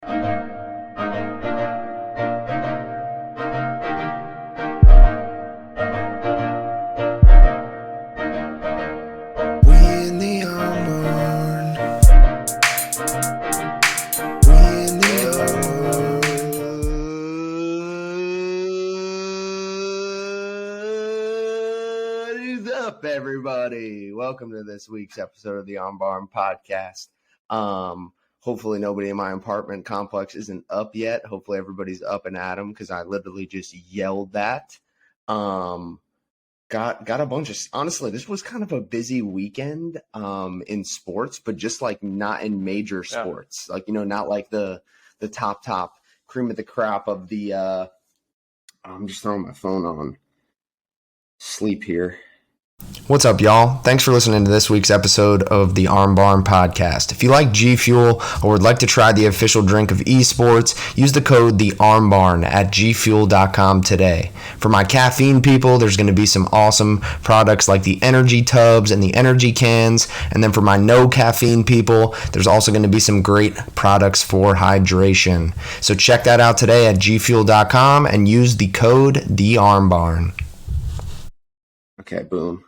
Everybody, welcome to this week's episode of the On Barn podcast. Hopefully nobody in my apartment complex isn't up yet. Hopefully everybody's up and at 'em because I literally just yelled that. Got a bunch of, honestly, this was kind of a busy weekend in sports, but just like not in major sports. Like, not like the top cream of the crop of the I'm just throwing my phone on sleep here. What's up, y'all? Thanks for listening to this week's episode of the Arm Barn podcast. If you like G Fuel or would like to try the official drink of esports, use the code TheArmBarn at gfuel.com today. For my caffeine people, there's going to be some awesome products like the energy tubs and the energy cans. And then for my no caffeine people, there's also going to be some great products for hydration. So check that out today at gfuel.com and use the code TheArmBarn. Okay, boom.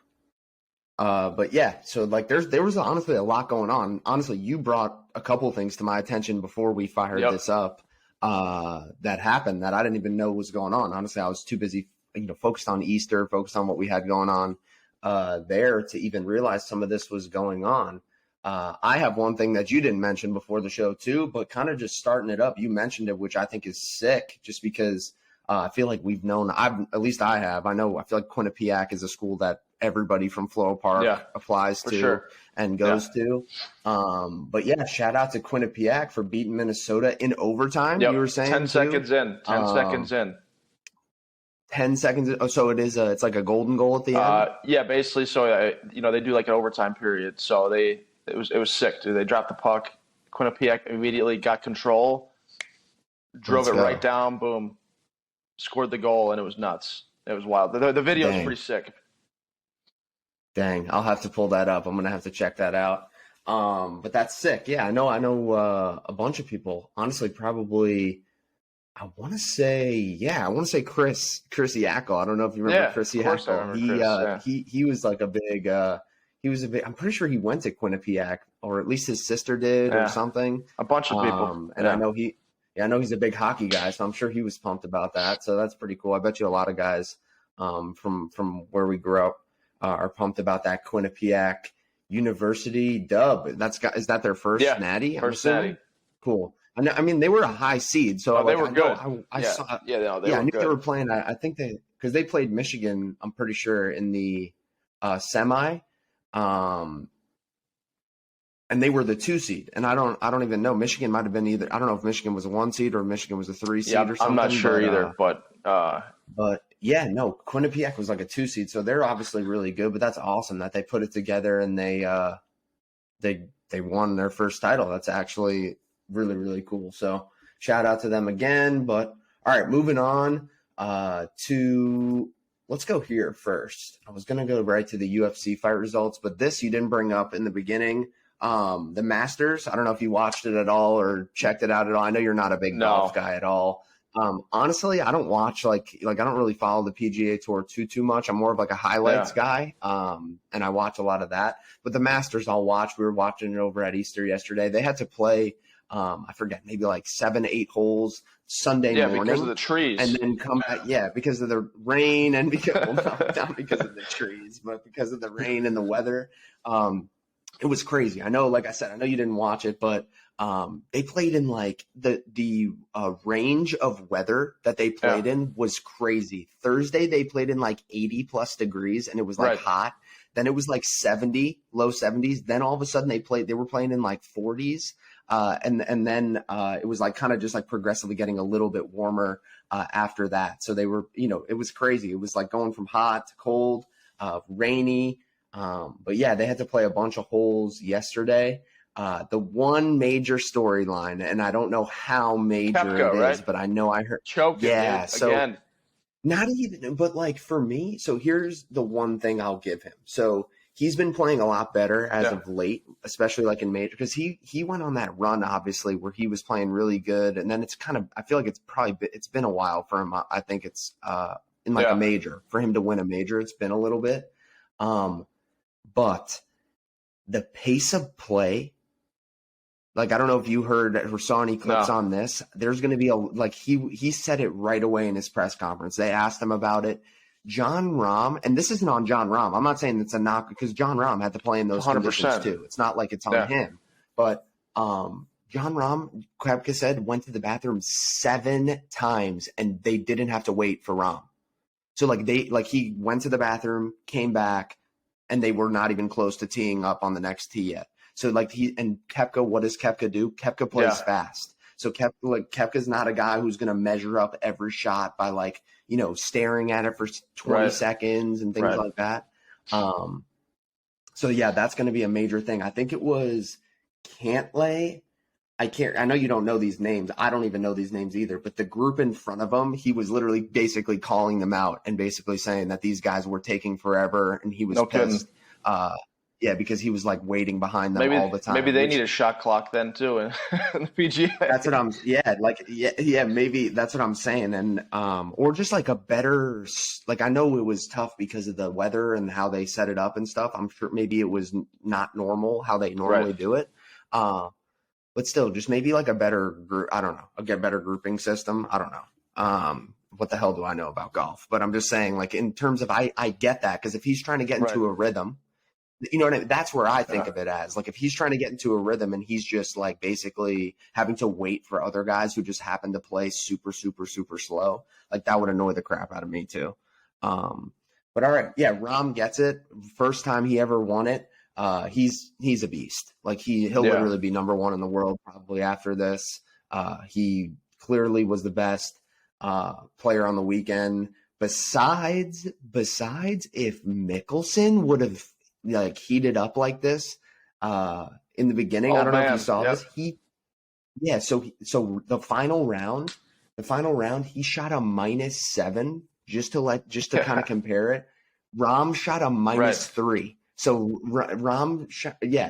But yeah, so like there was honestly a lot going on. Honestly, you brought a couple of things to my attention before we fired this up that happened that I didn't even know was going on. Honestly, I was too busy, focused on Easter, focused on what we had going on there to even realize some of this was going on. I have one thing that you didn't mention before the show too, but kind of just starting it up, you mentioned it, which I think is sick just because I feel like we've known, I feel like Quinnipiac is a school that everybody from Floral Park applies to and goes to. But yeah, shout out to Quinnipiac for beating Minnesota in overtime. You were saying 10 seconds in. 10 seconds in. 10 seconds. Oh, so it's like a golden goal at the end? Yeah, basically. So, they do like an overtime period. So it was sick, dude. They dropped the puck. Quinnipiac immediately got control, drove it right down, boom, scored the goal, and it was nuts. It was wild. The video is pretty sick. Dang, I'll have to pull that up. I'm gonna have to check that out. But that's sick. Yeah, I know a bunch of people. Honestly, probably I want to say Chris Yackle. I don't know if you remember Chris Yackle. He was like a big I'm pretty sure he went to Quinnipiac, or at least his sister did or something. A bunch of people. And I know he's a big hockey guy, so I'm sure he was pumped about that. So that's pretty cool. I bet you a lot of guys from where we grew up are pumped about that Quinnipiac University dub. Is that their first natty? First natty. Cool. I mean, they were a high seed, so they were good. I knew they were playing. I think because they played Michigan, I'm pretty sure in the semi, and they were the 2 seed. And I don't even know. Michigan might have been either. I don't know if Michigan was a 1 seed or Michigan was a 3 seed or something. I'm not sure either, but. Yeah, no, Quinnipiac was like a 2 seed, so they're obviously really good. But that's awesome that they put it together and they won their first title. That's actually really, really cool. So shout out to them again. But all right, moving on let's go here first. I was gonna go right to the UFC fight results, but this you didn't bring up in the beginning. The Masters. I don't know if you watched it at all or checked it out at all. I know you're not a big golf guy at all. Honestly, I don't watch like I don't really follow the PGA Tour too much. I'm more of like a highlights guy. And I watch a lot of that. But the Masters I'll watch. We were watching it over at Easter yesterday. They had to play I forget, maybe like 7-8 holes Sunday morning. Because of the trees. And then come back, because of the rain and not because of the trees, but because of the rain and the weather. It was crazy. I know, like I said, I know you didn't watch it, but they played in like the range of weather that they played in was crazy. Thursday they played in like 80 plus degrees and it was like hot. Then it was like 70, low 70s. Then all of a sudden they were playing in like 40s. And then it was like kind of just like progressively getting a little bit warmer after that. So they were, it was crazy. It was like going from hot to cold, rainy. But yeah, they had to play a bunch of holes yesterday. The one major storyline, and I don't know how major Koepka, it is, but I know I heard choking. Yeah, so again. Not even, but like for me, so here's the one thing I'll give him. So he's been playing a lot better as of late, especially like in major, because he went on that run obviously where he was playing really good, and then it's kind of, I feel like it's been a while for him. I think it's in like a major for him to win a major. It's been a little bit, but the pace of play. Like, I don't know if you heard or saw any clips on this. There's going to be he said it right away in his press conference. They asked him about it. John Rahm, and this isn't on John Rahm. I'm not saying it's a knock because John Rahm had to play in those 100%. Conditions too. It's not like it's on him. But John Rahm, Koepka said, went to the bathroom 7 times and they didn't have to wait for Rahm. So he went to the bathroom, came back, and they were not even close to teeing up on the next tee yet. So Koepka, what does Koepka do? Koepka plays fast. So Koepka's not a guy who's going to measure up every shot by staring at it for 20 seconds and things like that. So yeah, that's going to be a major thing. I think it was Cantlay. I know you don't know these names. I don't even know these names either, but the group in front of him, he was literally basically calling them out and basically saying that these guys were taking forever and he was pissed. Yeah, because he was waiting behind them all the time. Maybe they need a shot clock then too in the PGA. That's what maybe that's what I'm saying. And or just a better, I know it was tough because of the weather and how they set it up and stuff. I'm sure maybe it was not normal how they normally do it. But still, just maybe a better group. I don't know, a better grouping system. I don't know. What the hell do I know about golf? But I'm just saying, in terms of, I get that, because if he's trying to get into a rhythm, you know what I mean? That's where I think of it as. If he's trying to get into a rhythm and he's just basically having to wait for other guys who just happen to play super, super, super slow, that would annoy the crap out of me too. But all right, yeah, Rahm gets it. First time he ever won it. He's a beast. He'll literally be number one in the world probably after this. He clearly was the best player on the weekend. Besides if Mickelson would have heated up like this in the beginning. I don't know if you saw this. So the final round, he shot a -7 just to kind of compare it. Rahm shot a -3. So Rahm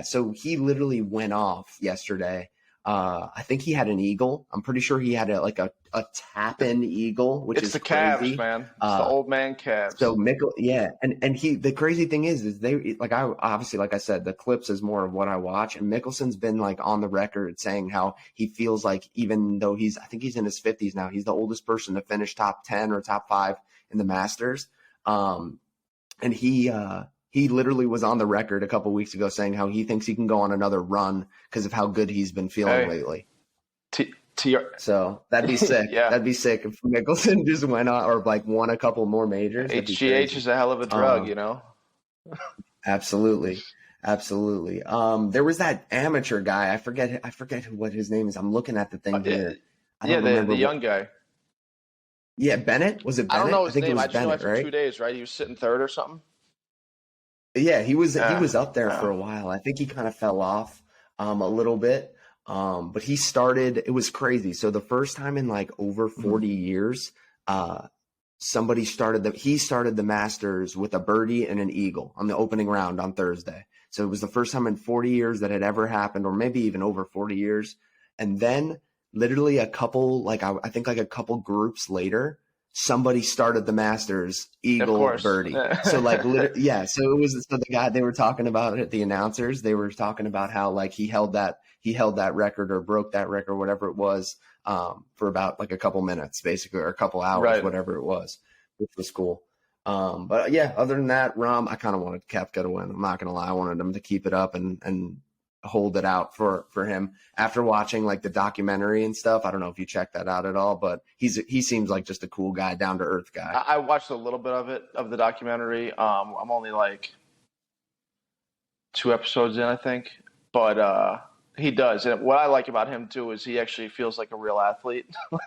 so he literally went off yesterday. I think he had an eagle. I'm pretty sure he had a tap-in eagle, which is the crazy. Cavs, man. It's the old man Cavs. So and the crazy thing is they I obviously, like I said, the clips is more of what I watch, and Mickelson's been on the record saying how he feels even though I think he's in his 50s now, he's the oldest person to finish top 10 or top 5 in the Masters, and he literally was on the record a couple weeks ago saying how he thinks he can go on another run because of how good he's been feeling lately. So that'd be sick. That'd be sick if Mickelson just went on or won a couple more majors. HGH is a hell of a drug, Absolutely. There was that amateur guy. I forget what his name is. I'm looking at the thing here. The young guy. Yeah, Bennett. Was it Bennett? I don't know his name. It was I just know Bennett, after right? 2 days, right? He was sitting third or something. Yeah, he was up there for a while. I think he kind of fell off a little bit. But he started, it was crazy. So the first time in over 40 years, he started the Masters with a birdie and an eagle on the opening round on Thursday. So it was the first time in 40 years that had ever happened, or maybe even over 40 years. And then literally a couple, I think a couple groups later, somebody started the Masters eagle birdie. So so it was the guy they were talking about it. The announcers, they were talking about how he held that record or broke that record, whatever it was, for about a couple minutes basically, or a couple hours, whatever it was, which was cool. But yeah, other than that, Rahm, I kind of wanted Koepka to win. I'm not gonna lie, I wanted him to keep it up and hold it out for him. After watching the documentary and stuff, I don't know if you checked that out at all, but he seems like just a cool guy, down to earth guy. I watched a little bit of the documentary. I'm only 2 episodes in, I think, but he does. And what I like about him too is he actually feels like a real athlete.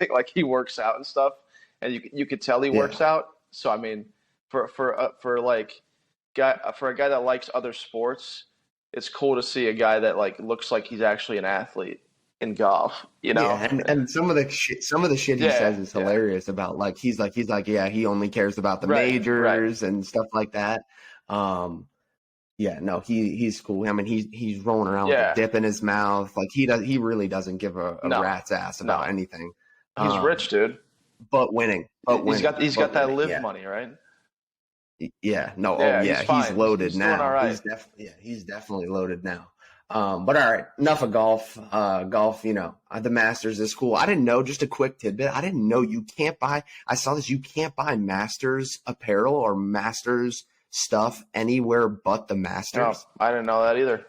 like he works out and stuff, and you could tell he works out. So I mean, for a guy that likes other sports, it's cool to see a guy that looks like he's actually an athlete in golf, Yeah, and some of the shit he says is hilarious about he's he only cares about the majors and stuff like that. Yeah, no, he's cool. I mean, he's rolling around with a Yeah. dip in his mouth. Like he really doesn't give a No. rat's ass about No. anything. He's rich, dude. But winning, He's but got that winning. live Yeah, money, right? yeah. No, oh Yeah, he's yeah, he's fine. loaded He's doing all now. right. He's definitely loaded now. But all right, enough of golf. Golf, the Masters is cool. I didn't know. Just a quick tidbit. I didn't know you can't buy. I saw this. You can't buy Masters apparel or Masters stuff anywhere but the No, Masters. I didn't know that either.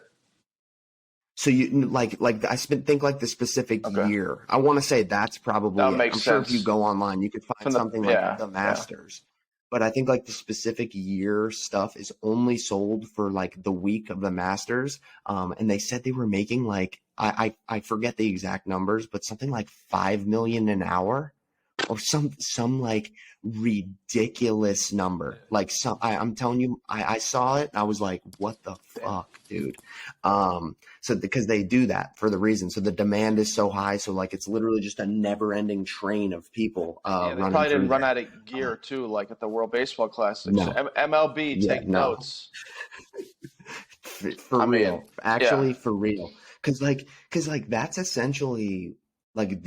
So you think like the specific Okay. year. I want to say that's That probably it. I'm makes sure if you sense. go online, you could find From the something like yeah, the yeah. Masters. But I think like the specific year stuff is only sold for like the week of the Masters. And they said they were making like I forget the exact numbers, but something like 5 million an hour or some like ridiculous number. Like I'm telling you, I saw it and I was like, what the fuck, dude? So because they do that for the reason. So the demand is so high. So like it's literally just a never ending train of people Yeah, they running probably through didn't run there. out of gear too, like at the World Baseball Classic. So No. MLB, Yeah, take no. notes. For I real. mean, Actually, yeah, for real. Cause like that's essentially like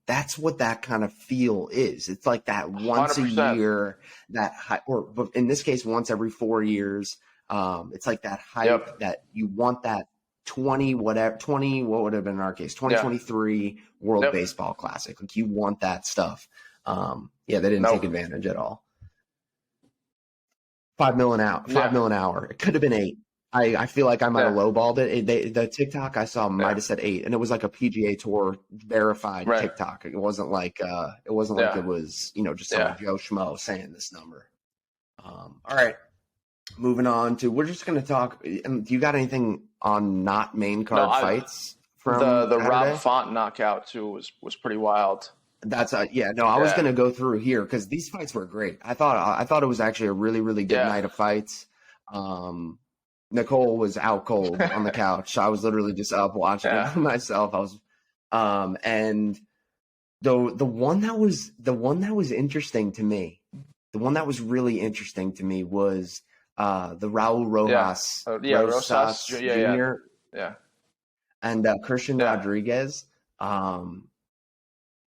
that's what that kind of feel is. It's like that once a 100%. year, but in this case, once every 4 years. It's like that hype Yep. that you want that 20, what would have been in our case, Yeah. 2023 World Yep. Baseball Classic. Like you want that stuff. Yeah, they didn't No. take advantage at all. 5 mil an hour. 5 Yeah. mil an hour. It could have been 8. I feel like I might have Yeah. lowballed it. The TikTok I saw might Yeah. have said 8, and it was like a PGA Tour verified Right. TikTok. It wasn't like it was just some Yeah. Joe Schmo saying this number. All right, moving on to we're just going to talk. Do you got anything on not main card fights from the Saturday? Rob Font knockout too was pretty wild. That's I was going to go through here because these fights were great. I thought it was actually a really, really good night of fights. Nicole was out cold on the couch. I was literally just up watching it by myself. I was, and the one that was interesting to me, the one that was really interesting to me was the Raul Rojas, Rosas Jr. Yeah. And Christian Rodriguez.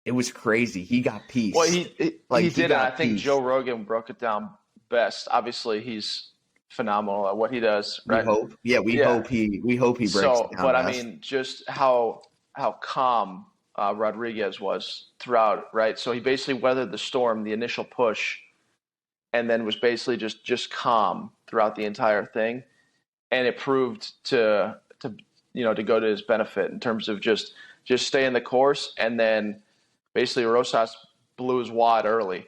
It was crazy. He got pieced. Well, he did, and I think Joe Rogan broke it down best. Obviously, he's phenomenal at what he does. Right? We hope. Yeah, we hope he breaks it down. But best. I mean, just how calm Rodriguez was throughout. Right. So he basically weathered the storm, the initial push, and then was basically just calm throughout the entire thing, and it proved to go to his benefit in terms of just staying the course, and then basically Rosas blew his wad early,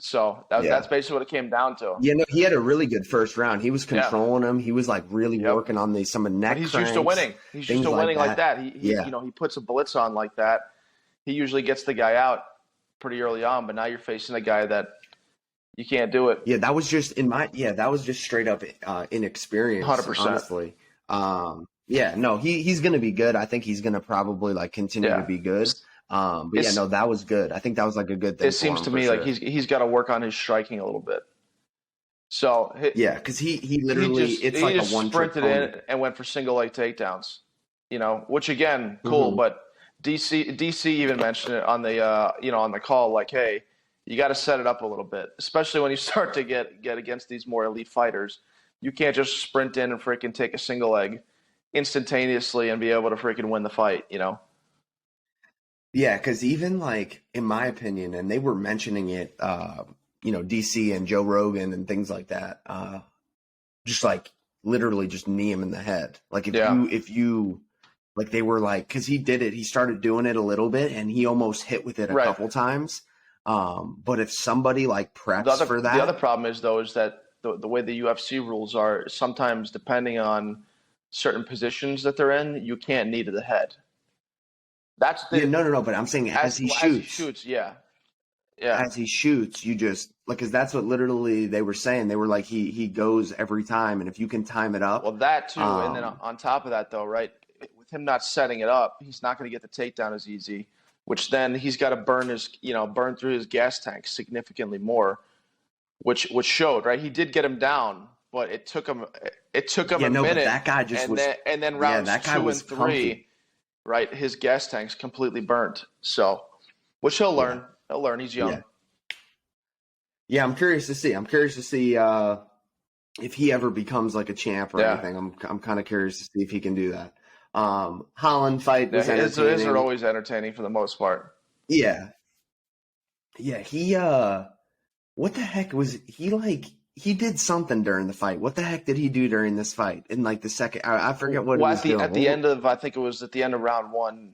So that's basically what it came down to. Yeah, no, he had a really good first round. He was controlling him. He was like really working on some neck. But he's cranks, used to winning. He's used to winning like that. He puts a blitz on like that. He usually gets the guy out pretty early on, but now you're facing a guy that you can't do it. Yeah, that was just that was just straight up inexperience. 100%. Honestly. Yeah, no, he's going to be good. I think he's going to probably like continue to be good. But that was good. I think that was like a good thing. It seems to me like he's got to work on his striking a little bit. So because he literally he just a one sprinted in and went for single leg takedowns. Which again, cool. Mm-hmm. But DC even mentioned it on the on the call, like, hey, you got to set it up a little bit, especially when you start to get against these more elite fighters. You can't just sprint in and freaking take a single leg instantaneously and be able to freaking win the fight. Yeah, because even like in my opinion, and they were mentioning it, DC and Joe Rogan and things like that, just like literally just knee him in the head. Like if you like they were like, because he did it, he started doing it a little bit and he almost hit with it a couple times. But if somebody like preps for that, the other problem is though is that the way the UFC rules are, sometimes depending on certain positions that they're in, you can't knee to the head. That's no. But I'm saying as he shoots, as he shoots, you just like because that's what literally they were saying. They were like he goes every time, and if you can time it up. Well, that too, and then on top of that, though, right, with him not setting it up, he's not going to get the takedown as easy. Which then he's got to burn through his gas tank significantly more, which showed, right. He did get him down, but it took him a But minute. that guy just was. And then rounds that guy 2 was and 3, comfy. right? His gas tank's completely burnt. So, which he'll learn. Yeah. He'll learn. He's young. Yeah, I'm curious to see. I'm curious to see if he ever becomes like a champ or anything. I'm kind of curious to see if he can do that. Holland fight was entertaining. His are always entertaining for the most part. Yeah. Yeah, he what the heck was he like? He did something during the fight. What the heck did he do during this fight? In like the second, I forget what he was doing. At the end of, I think it was at the end of round 1,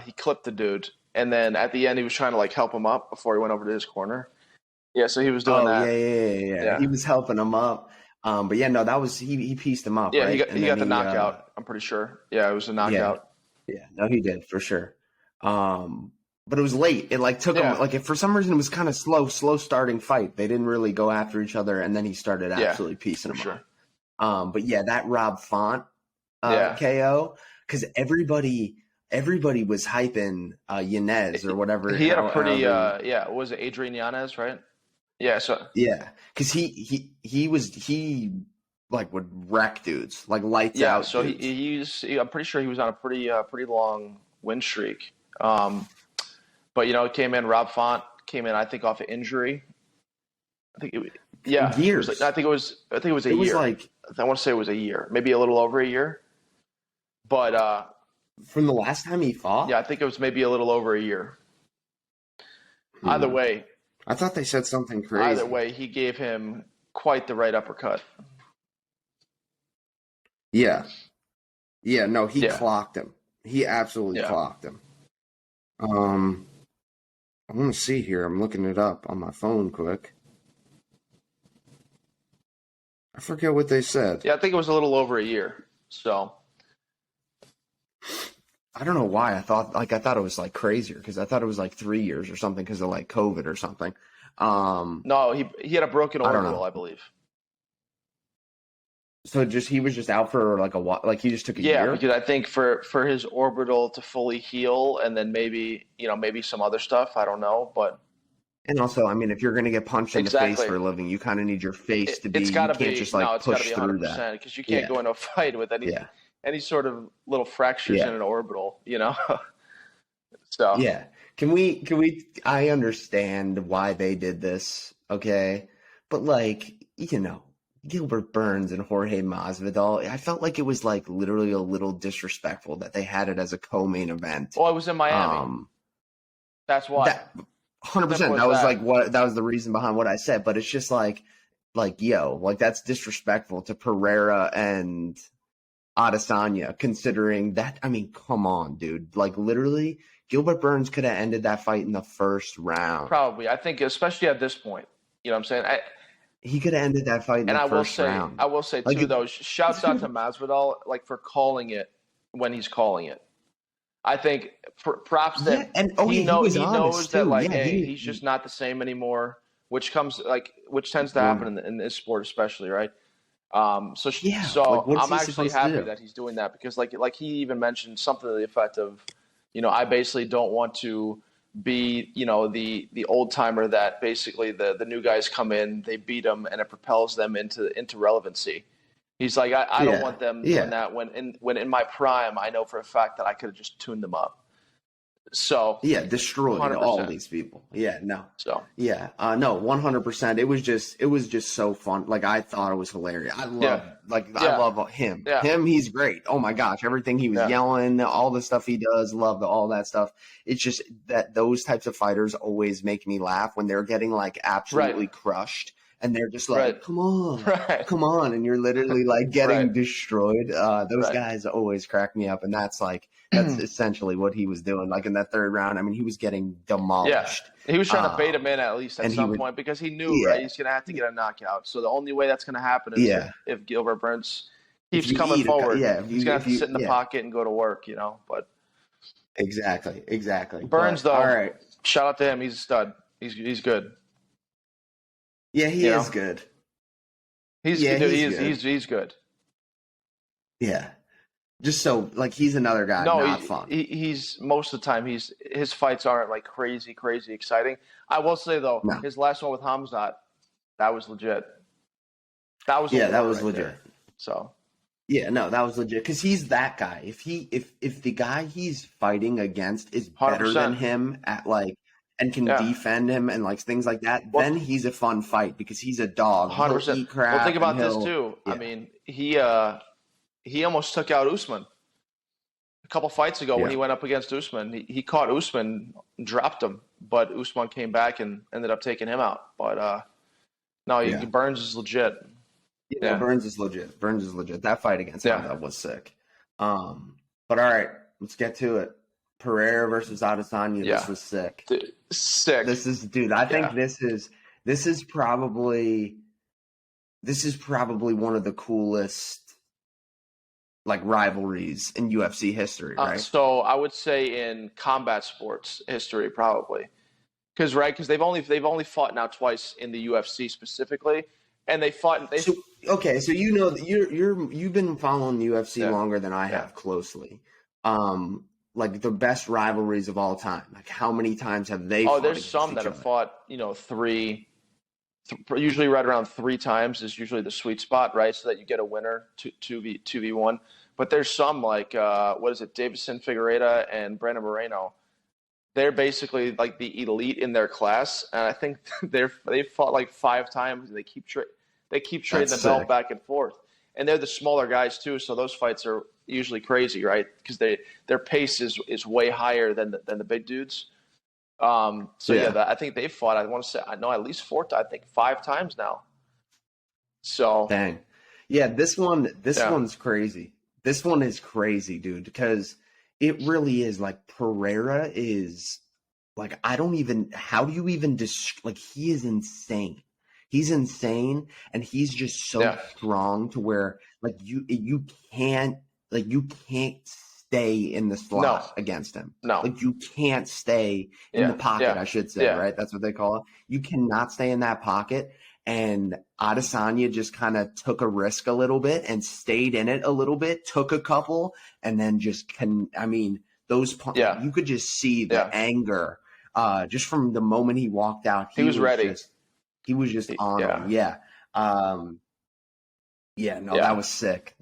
he clipped the dude, and then at the end he was trying to like help him up before he went over to his corner. Yeah, so he was doing that. Yeah. He was helping him up. But yeah, no, that was he pieced him up. Yeah, right? he got the knockout. I'm pretty sure. Yeah, it was a knockout. Yeah, no, he did for sure. But it was late. It like took him like for some reason it was kind of slow starting fight. They didn't really go after each other, and then he started absolutely piecing him up. But yeah, that Rob Font KO, because everybody was hyping Yanez or whatever. He had a pretty was it Adrian Yanez, right? Yeah, so because he like would wreck dudes, like lights out. So dudes. I'm pretty sure he was on a pretty long win streak. But Rob Font came in, I think, off of injury. I think years. I think it was a year. I want to say it was a year, maybe a little over a year. But from the last time he fought, I think it was maybe a little over a year. Either way, I thought they said something crazy. Either way, he gave him quite the right uppercut. Yeah. No, he clocked him. He absolutely clocked him. I want to see here. I'm looking it up on my phone quick. I forget what they said. Yeah, I think it was a little over a year. So I don't know why I thought it was like crazier because I thought it was like 3 years or something because of like COVID or something. No, he had a broken orbital, I believe. So he was just out for like a while, like he just took a year? Yeah, because I think for his orbital to fully heal and then maybe some other stuff, I don't know, but. And also, I mean, if you're going to get punched in the face for a living, you kind of need your face to be, you can't just like push through that. Because you can't go into a fight with any sort of little fractures in an orbital, So. Yeah. Can we, I understand why they did this, okay? But like, Gilbert Burns and Jorge Masvidal, I felt like it was like literally a little disrespectful that they had it as a co-main event. Well, it was in Miami. That's why. 100%. That was the reason behind what I said. But it's just like that's disrespectful to Pereira and Adesanya, considering that. I mean, come on, dude. Like literally, Gilbert Burns could have ended that fight in the first round. Probably. I think, especially at this point. You know what I'm saying? He could have ended that fight in the first round. I will say, too, though, shouts out to Masvidal, for calling it when he's calling it. I think props that he knows that, he's just not the same anymore, which tends to happen in this sport especially, right? I'm actually happy that he's doing that because, like he even mentioned something to the effect of, I basically don't want to be, the old timer that basically the new guys come in, they beat them, and it propels them into relevancy. He's like, I don't want them doing that when in my prime, I know for a fact that I could have just tuned them up. So destroyed 100%. All these people. Yeah, no. So no, 100%. It was just so fun. Like I thought it was hilarious. I love him. Yeah. Him, he's great. Oh my gosh, everything he was yelling, all the stuff he does, loved all that stuff. It's just that those types of fighters always make me laugh when they're getting like absolutely crushed. And they're just like, come on. And you're literally like getting destroyed. Those guys always crack me up. And that's essentially what he was doing. Like in that third round, I mean, he was getting demolished. Yeah. He was trying to bait him in at least at some point because he knew, he's going to have to get a knockout. So the only way that's going to happen is if Gilbert Burns keeps coming forward. He's going to have to sit in the pocket and go to work, But Exactly. Burns, though, all right. Shout out to him. He's a stud. He's good. Yeah, he is good. He's good. Yeah. Just so he's another guy, not fun. He's most of the time his fights aren't like crazy exciting. I will say though, his last one with Hamzat, that was legit. That was that was legit. There. So yeah, no, that was legit because he's that guy. If the guy he's fighting against is better 100%. than him at like and can defend him and like things like that, then he's a fun fight because he's a dog. 100%. He'll eat crap. Well, think about this too. Yeah. I mean, he almost took out Usman a couple fights ago when he went up against Usman. He caught Usman, dropped him, but Usman came back and ended up taking him out. But no, Burns is legit. Yeah, Burns is legit. That fight against Hamza was sick. But all right, let's get to it. Pereira versus Adesanya. This was sick. Sick. This is, dude. I think this is probably one of the coolest like rivalries in UFC history, right? So I would say in combat sports history, probably, because they've only fought now twice in the UFC specifically, and they fought. So you know that you've been following the UFC longer than I have closely. Like the best rivalries of all time. Like how many times have they? Oh, there's some that have fought. Three. Usually right around 3 times is usually the sweet spot, right? So that you get a winner, 2v1. But there's some like, Davison Figueiredo and Brandon Moreno. They're basically like the elite in their class. And I think they've fought like 5 times. And they keep trading the belt back and forth. And they're the smaller guys too. So those fights are usually crazy, right? Because their pace is way higher than the big dudes. I think they've fought. I want to say I know at least 5 times now. So dang, yeah. This one's crazy. This one is crazy, dude. Because it really is like Pereira is like I don't even. How do you even like? He is insane. He's insane, and he's just so strong to where like you can't stay in the slot against him. No. Like you can't stay in the pocket, I should say, right? That's what they call it. You cannot stay in that pocket. And Adesanya just kind of took a risk a little bit and stayed in it a little bit, took a couple, and then just you could just see the anger just from the moment he walked out. He was ready. He was just on him. Yeah. That was sick.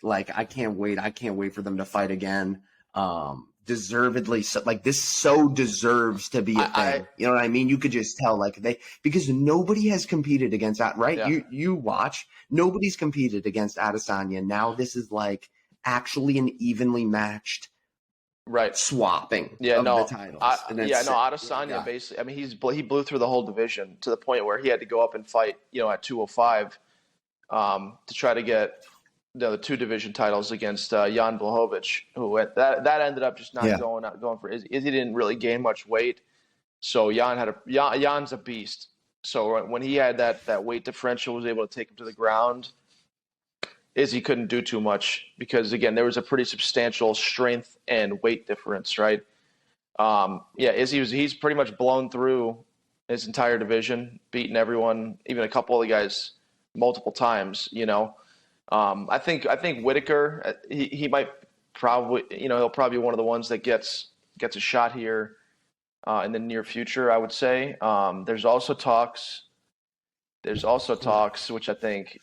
Like, I can't wait. I can't wait for them to fight again. Deservedly so. Like, this so deserves to be a thing. You know what I mean? You could just tell, like, because nobody has competed against that, right? Yeah. You watch. Nobody's competed against Adesanya. Now this is, like, actually an evenly matched swapping of the titles. Adesanya basically, I mean, he blew through the whole division to the point where he had to go up and fight, at 205 to try to get the 2 division titles against Jan Blachowicz, who that ended up just not going for Izzy. Izzy didn't really gain much weight, so Jan's a beast. So when he had that weight differential, was able to take him to the ground. Izzy couldn't do too much because, again, there was a pretty substantial strength and weight difference, right? He's pretty much blown through his entire division, beaten everyone, even a couple of the guys multiple times, I think Whitaker, he might probably, he'll probably be one of the ones that gets a shot here in the near future, I would say. There's also talks, which I think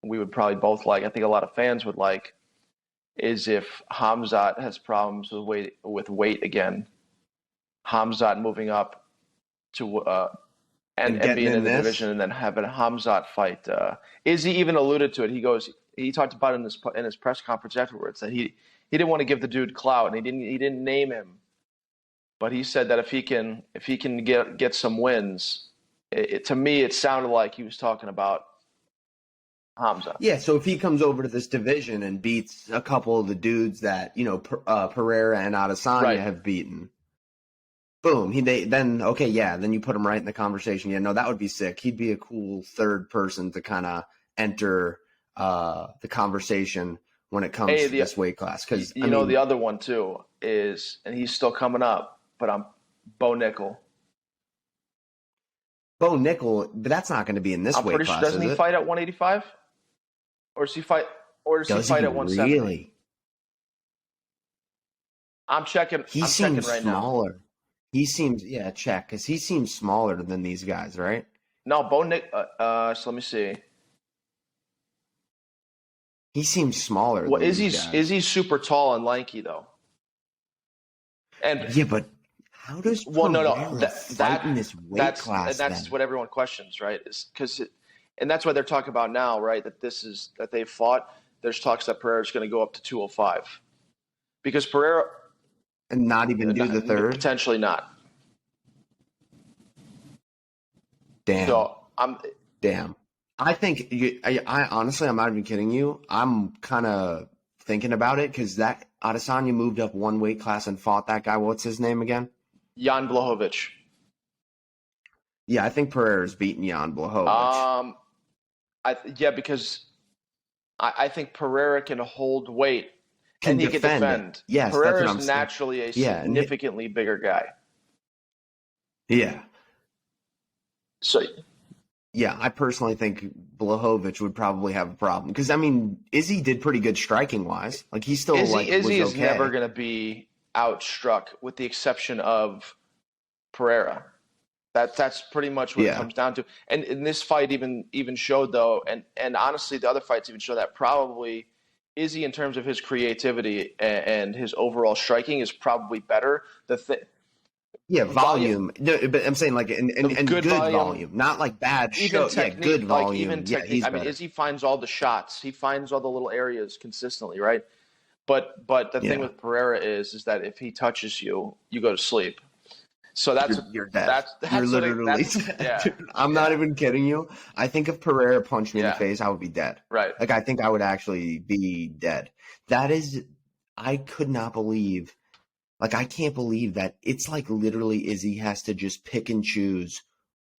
we would probably both like, I think a lot of fans would like, is if Khamzat has problems with weight again, Khamzat moving up to and being in the division, and then having Khamzat fight. Izzy even alluded to it. He talked about it in his press conference afterwards that he didn't want to give the dude clout, and he didn't name him, but he said that if he can get some wins, to me it sounded like he was talking about Khamzat. Yeah, so if he comes over to this division and beats a couple of the dudes that Pereira and Adesanya have beaten, boom. Then you put him right in the conversation. Yeah, no, that would be sick. He'd be a cool third person to kind of enter the conversation when it comes to this weight class. Because the other one too is, and he's still coming up, but I'm Bo Nickel. Bo Nickel, but that's not going to be in this weight class. Doesn't he fight at 185? Or does he fight? Or does he fight at 170? Really? I'm checking. He seems right smaller. Now. He seems check because he seems smaller than these guys, right? No, Bo Nick. So let me see. He seems smaller Well, than these guys. Izzy's super tall and lanky though. And yeah, but how does Pereira fight in this weight class? That's what everyone questions, right? Is because, and that's what they're talking about now, right? That they've fought. There's talks that Pereira's going to go up to 205 because Pereira and not even do the third, potentially not. Damn. So damn. I think I honestly, I'm not even kidding you. I'm kind of thinking about it because that Adesanya moved up one weight class and fought that guy. What's his name again? Jan Blachowicz. Yeah, I think Pereira's beaten Jan Blachowicz. Because I think Pereira can hold weight and he can defend. Yes, Pereira is naturally a significantly bigger guy. Yeah. So. Yeah, I personally think Blachowicz would probably have a problem because I mean, Izzy did pretty good striking wise. Like he's still Izzy is never going to be outstruck, with the exception of Pereira. That's pretty much what it comes down to. And in this fight, even showed though, and honestly, the other fights even show that probably Izzy, in terms of his creativity and his overall striking, is probably better. Yeah, volume. No, but I'm saying like in good volume, not like bad show. Yeah, good volume. Like even technique. I mean, Izzy finds all the shots. He finds all the little areas consistently, right? But the thing with Pereira is that if he touches you, you go to sleep. So you're dead. You're literally dead. Yeah. I'm not even kidding you. I think if Pereira punched me in the face, I would be dead. Right. Like I think I would actually be dead. I could not believe. Like, I can't believe that it's like literally Izzy has to just pick and choose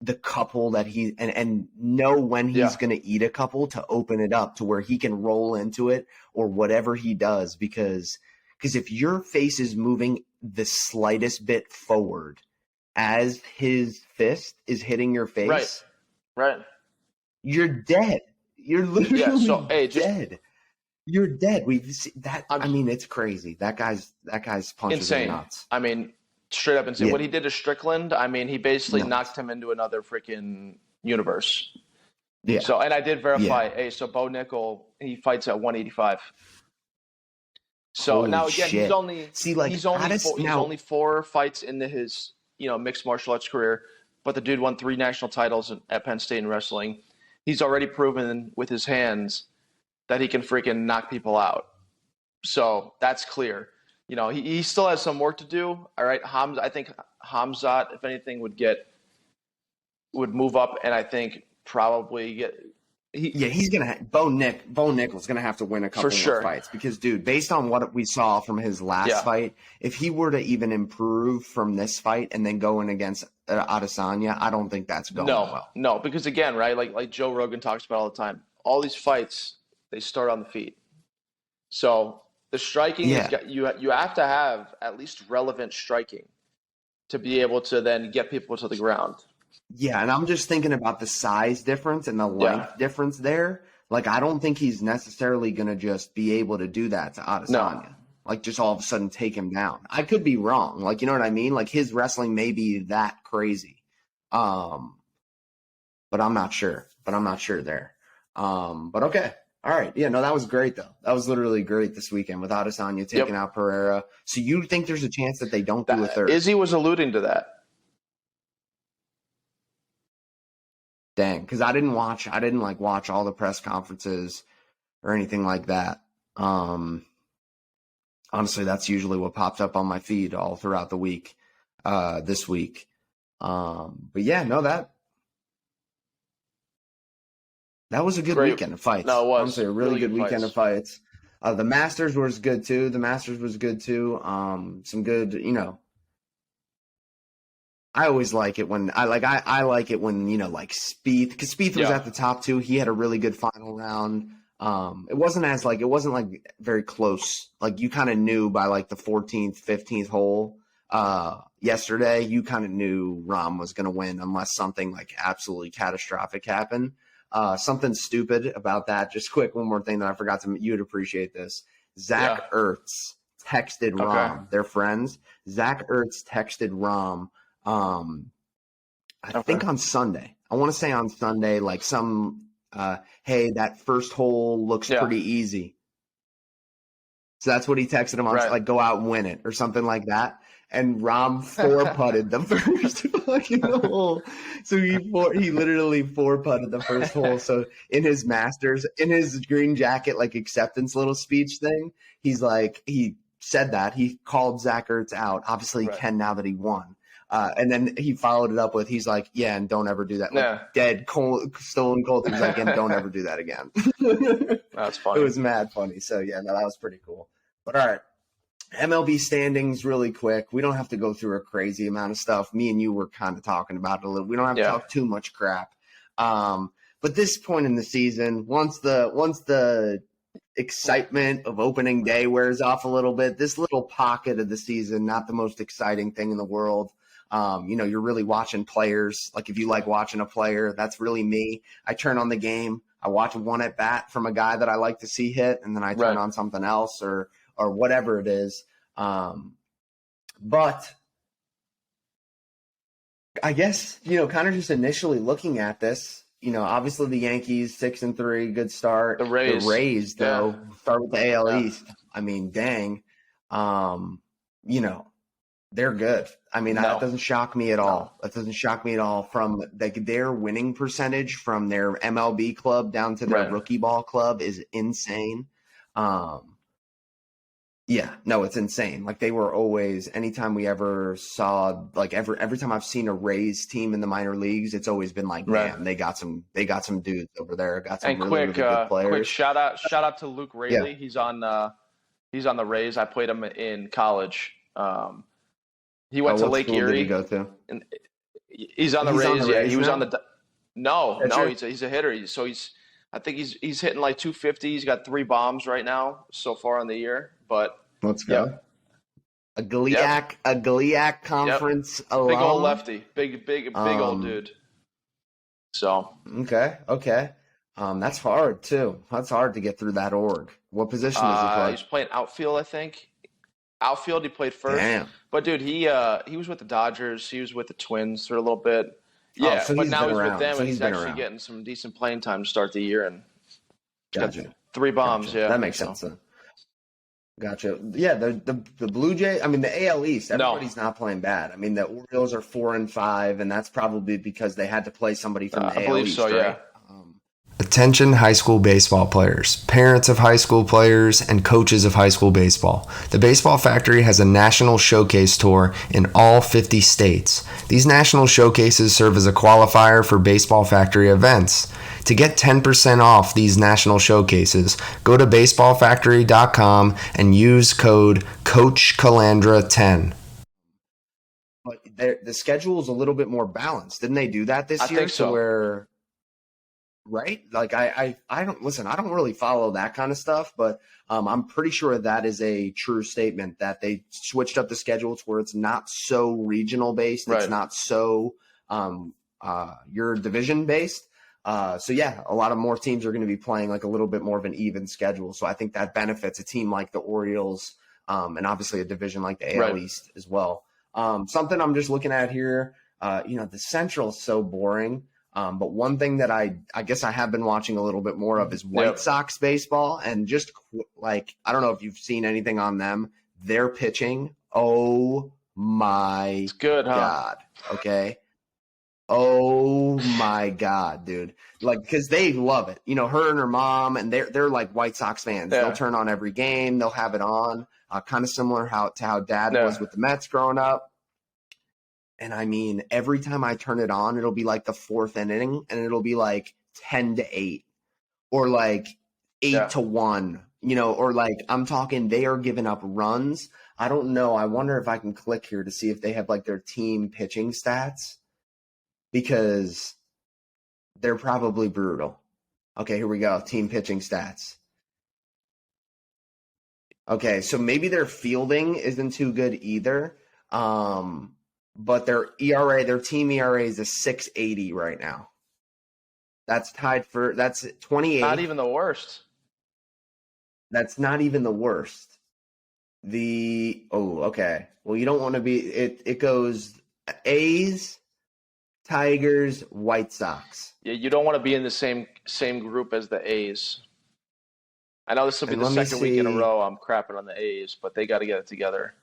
the couple that and know when he's going to eat a couple to open it up to where he can roll into it or whatever he does. Because if your face is moving the slightest bit forward as his fist is hitting your face, right, you're dead. You're literally dead. You're dead. We've seen that. I mean, it's crazy. That guy's punches insane. Are nuts. I mean, straight up insane. What he did to Strickland, I mean, he basically knocked him into another freaking universe. Yeah. So, and I did verify. Hey, so Bo Nickel, he fights at 185. So Holy now again, shit. he's only 4 fights into his mixed martial arts career, but the dude won 3 national titles at Penn State in wrestling. He's already proven with his hands that he can freaking knock people out. So that's clear. He still has some work to do. All right. I think Hamzat, if anything, would move up, and I think probably he's gonna Bo Nickel's gonna have to win a couple more fights because, dude, based on what we saw from his last fight, if he were to even improve from this fight and then go in against Adesanya, I don't think that's going well. No, because again, right, like Joe Rogan talks about all the time, all these fights, they start on the feet. So the striking is you have to have at least relevant striking to be able to then get people to the ground. Yeah, and I'm just thinking about the size difference and the length difference there. Like, I don't think he's necessarily going to just be able to do that to Adesanya. No. Like, just all of a sudden take him down. I could be wrong. Like, you know what I mean? Like, his wrestling may be that crazy. But I'm not sure. There. But okay. All right. Yeah, no, that was great, though. That was literally great this weekend with Adesanya taking out Pereira. So you think there's a chance that they don't do a third? Izzy was alluding to that. Dang, because I didn't watch all the press conferences or anything like that. Honestly, that's usually what pops up on my feed all throughout the week, this week. But yeah, no, that was a good weekend of fights. No, it was. Honestly, a really good weekend of fights. The Masters was good too. Some good, I always like it when I like it when like Spieth, because Spieth was at the top too. He had a really good final round. It wasn't very close. Like, you kind of knew by like the 14th, 15th hole yesterday, you kind of knew Rahm was going to win unless something like absolutely catastrophic happened. Something stupid about that. Just quick, one more thing that I forgot to. You'd appreciate this. Zach Ertz texted Rahm. They're friends. Zach Ertz texted Rahm. I think on Sunday. I want to say on Sunday, like some hey, that first hole looks Yeah. pretty easy. So that's what he texted him on, Right. like, go out and win it or something like that. And Rom four putted the first fucking hole. So he literally four putted the first hole. So in his Masters, in his green jacket, like acceptance little speech thing, he's like, he said that he called Zach Ertz out. Obviously, he Right. can now that he won. And then he followed it up with, he's like, yeah, and don't ever do that. Like, Yeah. dead cold, stone cold. He's like, and don't ever do that again. That's It funny. was mad funny. So yeah, no, that was pretty cool. But all right. MLB standings really quick. We don't have to go through a crazy amount of stuff. Me and you were kind of talking about it a little. We don't have to talk too much crap. But this point in the season, once the excitement of opening day wears off a little bit, this little pocket of the season, not the most exciting thing in the world. You're really watching players. Like if you like watching a player, that's really me. I turn on the game. I watch one at bat from a guy that I like to see hit, and then I turn on something else or whatever it is. But I guess, kind of just initially looking at this, obviously the Yankees 6-3, good start. The Rays, though, start with the AL East. Yeah. I mean, dang, they're good. I mean, that doesn't shock me at all. That doesn't shock me at all. From their winning percentage from their MLB club down to their rookie ball club is insane. Yeah, no, it's insane. Like they were always, anytime we ever saw, like every time I've seen a Rays team in the minor leagues, it's always been like, damn, they got some dudes over there, got some really good players. Quick shout out to Luke Raley. Yeah. He's on the Rays. I played him in college. He went to Lake Erie. Did he go to? And he's on the Rays. Yeah, he was on the. No, he's a hitter. I think he's hitting like 250. He's got 3 bombs right now so far in the year. But let's go. Yep. A Gliac conference alum. Big old lefty. Big old dude. So okay. That's hard too. That's hard to get through that org. What position does he play? He's playing outfield, I think. Outfield, he played first. Damn. But dude, he was with the Dodgers. He was with the Twins for a little bit. Yeah, but now he's with them, and he's actually getting some decent playing time to start the year, and gotcha. Got 3 bombs. Gotcha. Yeah, that makes sense. Then. Gotcha. Yeah, the Blue Jays. I mean, the AL East. Everybody's not playing bad. I mean, the Orioles are 4-5, and that's probably because they had to play somebody from the AL East. So, right? Yeah. Attention high school baseball players, parents of high school players, and coaches of high school baseball. The Baseball Factory has a national showcase tour in all 50 states. These national showcases serve as a qualifier for Baseball Factory events. To get 10% off these national showcases, go to baseballfactory.com and use code CoachCalandra10. But the schedule is a little bit more balanced. Didn't they do that this year? I think so. Where, right? Like I don't listen. I don't really follow that kind of stuff, but I'm pretty sure that is a true statement that they switched up the schedule to where it's not so regional based. Right. It's not so your division based. So yeah, a lot of more teams are going to be playing like a little bit more of an even schedule. So I think that benefits a team like the Orioles, and obviously a division like the AL East as well. Something I'm just looking at here, the Central is so boring. But one thing that I guess I have been watching a little bit more of is White Sox baseball, and just like, I don't know if you've seen anything on them. Their pitching, oh my it's good, God. Okay. Oh my God, dude. Like, because they love it. Her and her mom, and they're like White Sox fans. Yeah. They'll turn on every game. They'll have it on. Kind of similar to how Dad was with the Mets growing up. And I mean, every time I turn it on, it'll be like the 4th inning, and it'll be like 10-8 or like 8-1, or like I'm talking, they are giving up runs. I don't know. I wonder if I can click here to see if they have like their team pitching stats, because they're probably brutal. Okay, here we go. Team pitching stats. Okay, so maybe their fielding isn't too good either. But their ERA, their team ERA is a 6.80 right now. That's tied that's 28. Not even the worst. That's not even the worst. Okay. Well, you don't want to be, it goes A's Tigers, White Sox. Yeah, you don't want to be in the same group as the A's. I know this will be the second week in a row I'm crapping on the A's, but they got to get it together.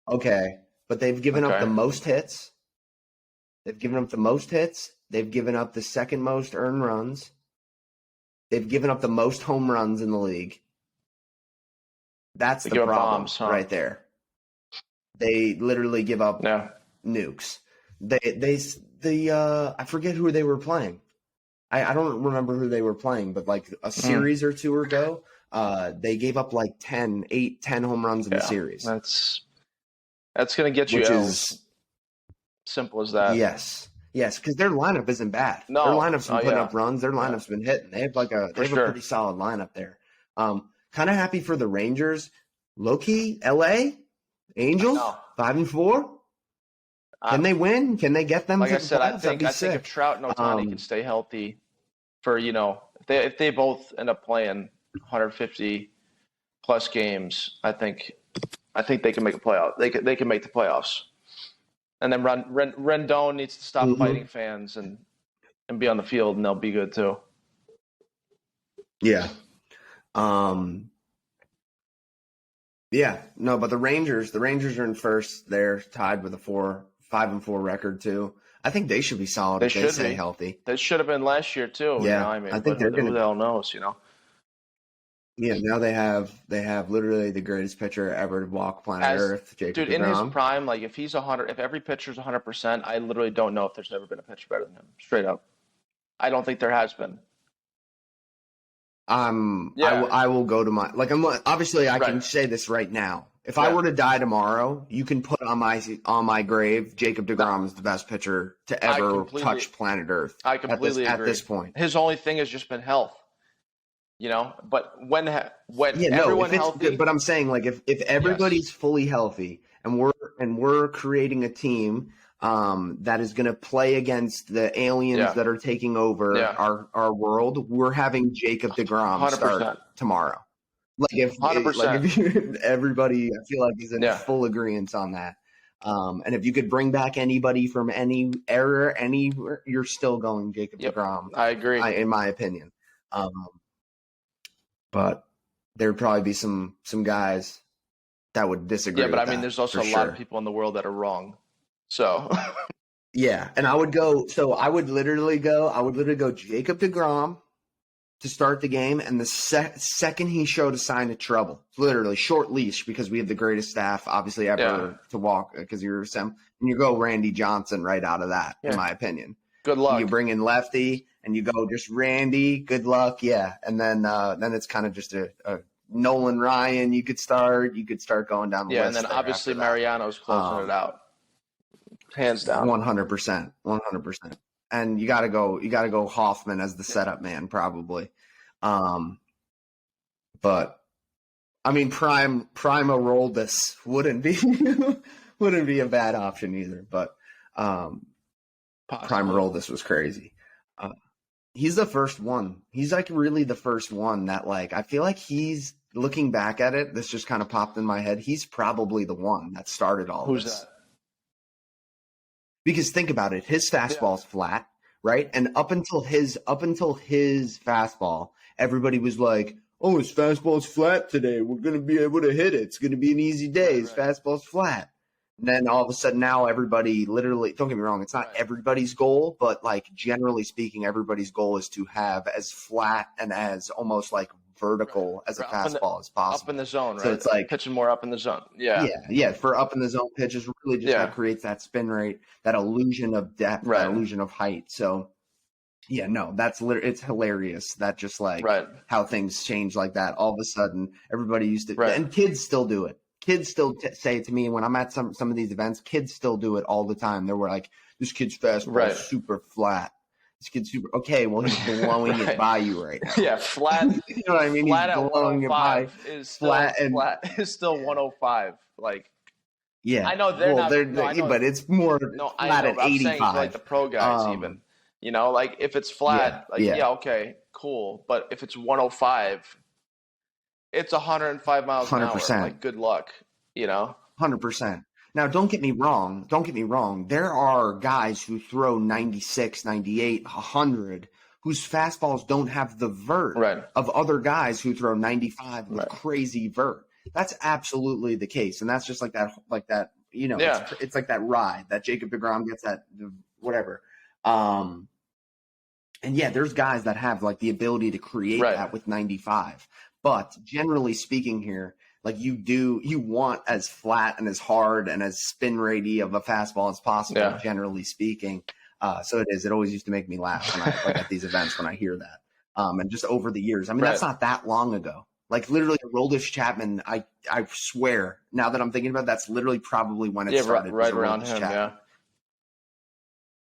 Okay, but they've given up the most hits. They've given up the most hits. They've given up the second most earned runs. They've given up the most home runs in the league. That's the problem right there. They literally give up nukes. I forget who they were playing. I don't remember who they were playing, but like a series or two ago, they gave up like 10 home runs in the series. That's going to get you L's. Simple as that. Yes, because their lineup isn't bad. No. Their lineup's been putting up runs. Their lineup's been hitting. They have a pretty solid lineup there. Kind of happy for the Rangers. Low-key, LA, Angels, 5-4. Can they win? Can they get them? Like I said, I think if Trout and Ohtani can stay healthy for, if they both end up playing 150 plus games, I think they can make a playoff. They can make the playoffs. And then Rendon needs to stop fighting fans and be on the field, and they'll be good too. Yeah. Yeah. No, but the Rangers are in first. They're tied with a 5-4 record too. I think they should be solid if they stay healthy. They should have been last year too. Yeah. I think they're who the hell knows, Yeah, now they have literally the greatest pitcher ever to walk planet Earth, Jacob DeGrom. In his prime, like if he's 100, if every pitcher's 100%, I literally don't know if there's ever been a pitcher better than him. Straight up, I don't think there has been. I will go to my obviously I can say this right now. If I were to die tomorrow, you can put on my grave, Jacob DeGrom is the best pitcher to ever touch planet Earth. I completely agree. At this point, his only thing has just been health. But when everyone healthy. But I'm saying, like, if everybody's fully healthy and we're creating a team that is going to play against the aliens that are taking over our world, we're having Jacob DeGrom 100%. Start tomorrow. Like if 100%, everybody, I feel like is in full agreement on that. And if you could bring back anybody from any era, anywhere, you're still going Jacob DeGrom. I agree. In my opinion. But there'd probably be some guys that would disagree. Yeah, but I mean, there's also a lot of people in the world that are wrong. So yeah, and I would literally go Jacob DeGrom to start the game, and the second he showed a sign of trouble, literally short leash because we have the greatest staff obviously ever to walk because you're and you go Randy Johnson right out of that, in my opinion. Good luck. You bring in lefty. And you go just Randy, good luck, and then it's kind of just a Nolan Ryan. You could start going down the list. And then obviously Mariano's closing it out, hands down, 100%. And you got to go Hoffman as the setup man probably. But I mean, Prime Aroldis wouldn't be a bad option either. But Prime Aroldis was crazy. He's the first one. He's like really the first one that like I feel like he's looking back at it. This just kind of popped in my head. He's probably the one that started all Who's this. That? Because think about it, his fastball's flat, right? And up until his fastball, everybody was like, "Oh, his fastball's flat today. We're gonna be able to hit it. It's gonna be an easy day. His fastball's flat." And then all of a sudden now everybody literally, don't get me wrong, it's not everybody's goal, but like generally speaking, everybody's goal is to have as flat and as almost like vertical as a fastball as possible. Up in the zone, right? So it's like pitching more up in the zone. Yeah. For up in the zone pitches really just like creates that spin rate, that illusion of depth, that illusion of height. So yeah, no, it's hilarious that just like how things change like that. All of a sudden everybody used to, and kids still do it. Kids still say it to me when I'm at some of these events. Kids still do it all the time. They were like, "This kid's fastball is super flat. This kid's super okay." Well, he's blowing it by you right now. Yeah, flat. You know what I mean? Flat he's at blowing it by. Is still flat is still 105. Like, yeah, I know but it's more flat at 85. Like the pro guys, even. Like if it's flat, okay, cool. But if it's 105. It's 105 miles an hour. Like, good luck, 100%. Now, don't get me wrong. Don't get me wrong. There are guys who throw 96, 98, 100 whose fastballs don't have the vert Right. of other guys who throw 95 with Right. crazy vert. That's absolutely the case. And that's just like that, you know, Yeah. it's like that ride that Jacob deGrom gets, that whatever. And yeah, there's guys that have like the ability to create Right. that with 95. But generally speaking here, like you want as flat and as hard and as spin ratey of a fastball as possible, Yeah. generally speaking. So it is. It always used to make me laugh when like at these events when I hear that. And just over the years, I mean, that's not that long ago. Like literally, Aroldis Chapman. I swear, now that I'm thinking about it, that's literally probably when it started. Right around him. Chapman. Yeah.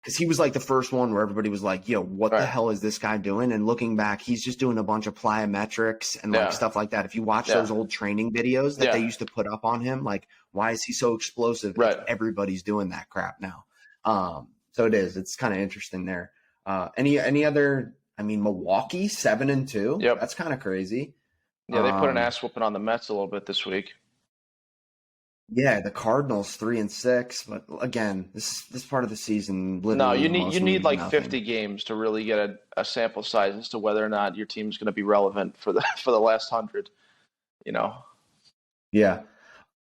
Because he was like the first one where everybody was like, yo, what the hell is this guy doing? And looking back, he's just doing a bunch of plyometrics and like stuff like that. If you watch those old training videos that they used to put up on him, like, why is he so explosive? Right. Everybody's doing that crap now. So it is. It's kind of interesting there. Any other, I mean, Milwaukee 7-2. Yep. That's kind of crazy. Yeah, they put an ass whooping on the Mets a little bit this week. Yeah, the Cardinals 3-6, but again, this part of the season. No, you need like nothing. 50 games to really get a sample size as to whether or not your team's going to be relevant for the last 100. You know. Yeah,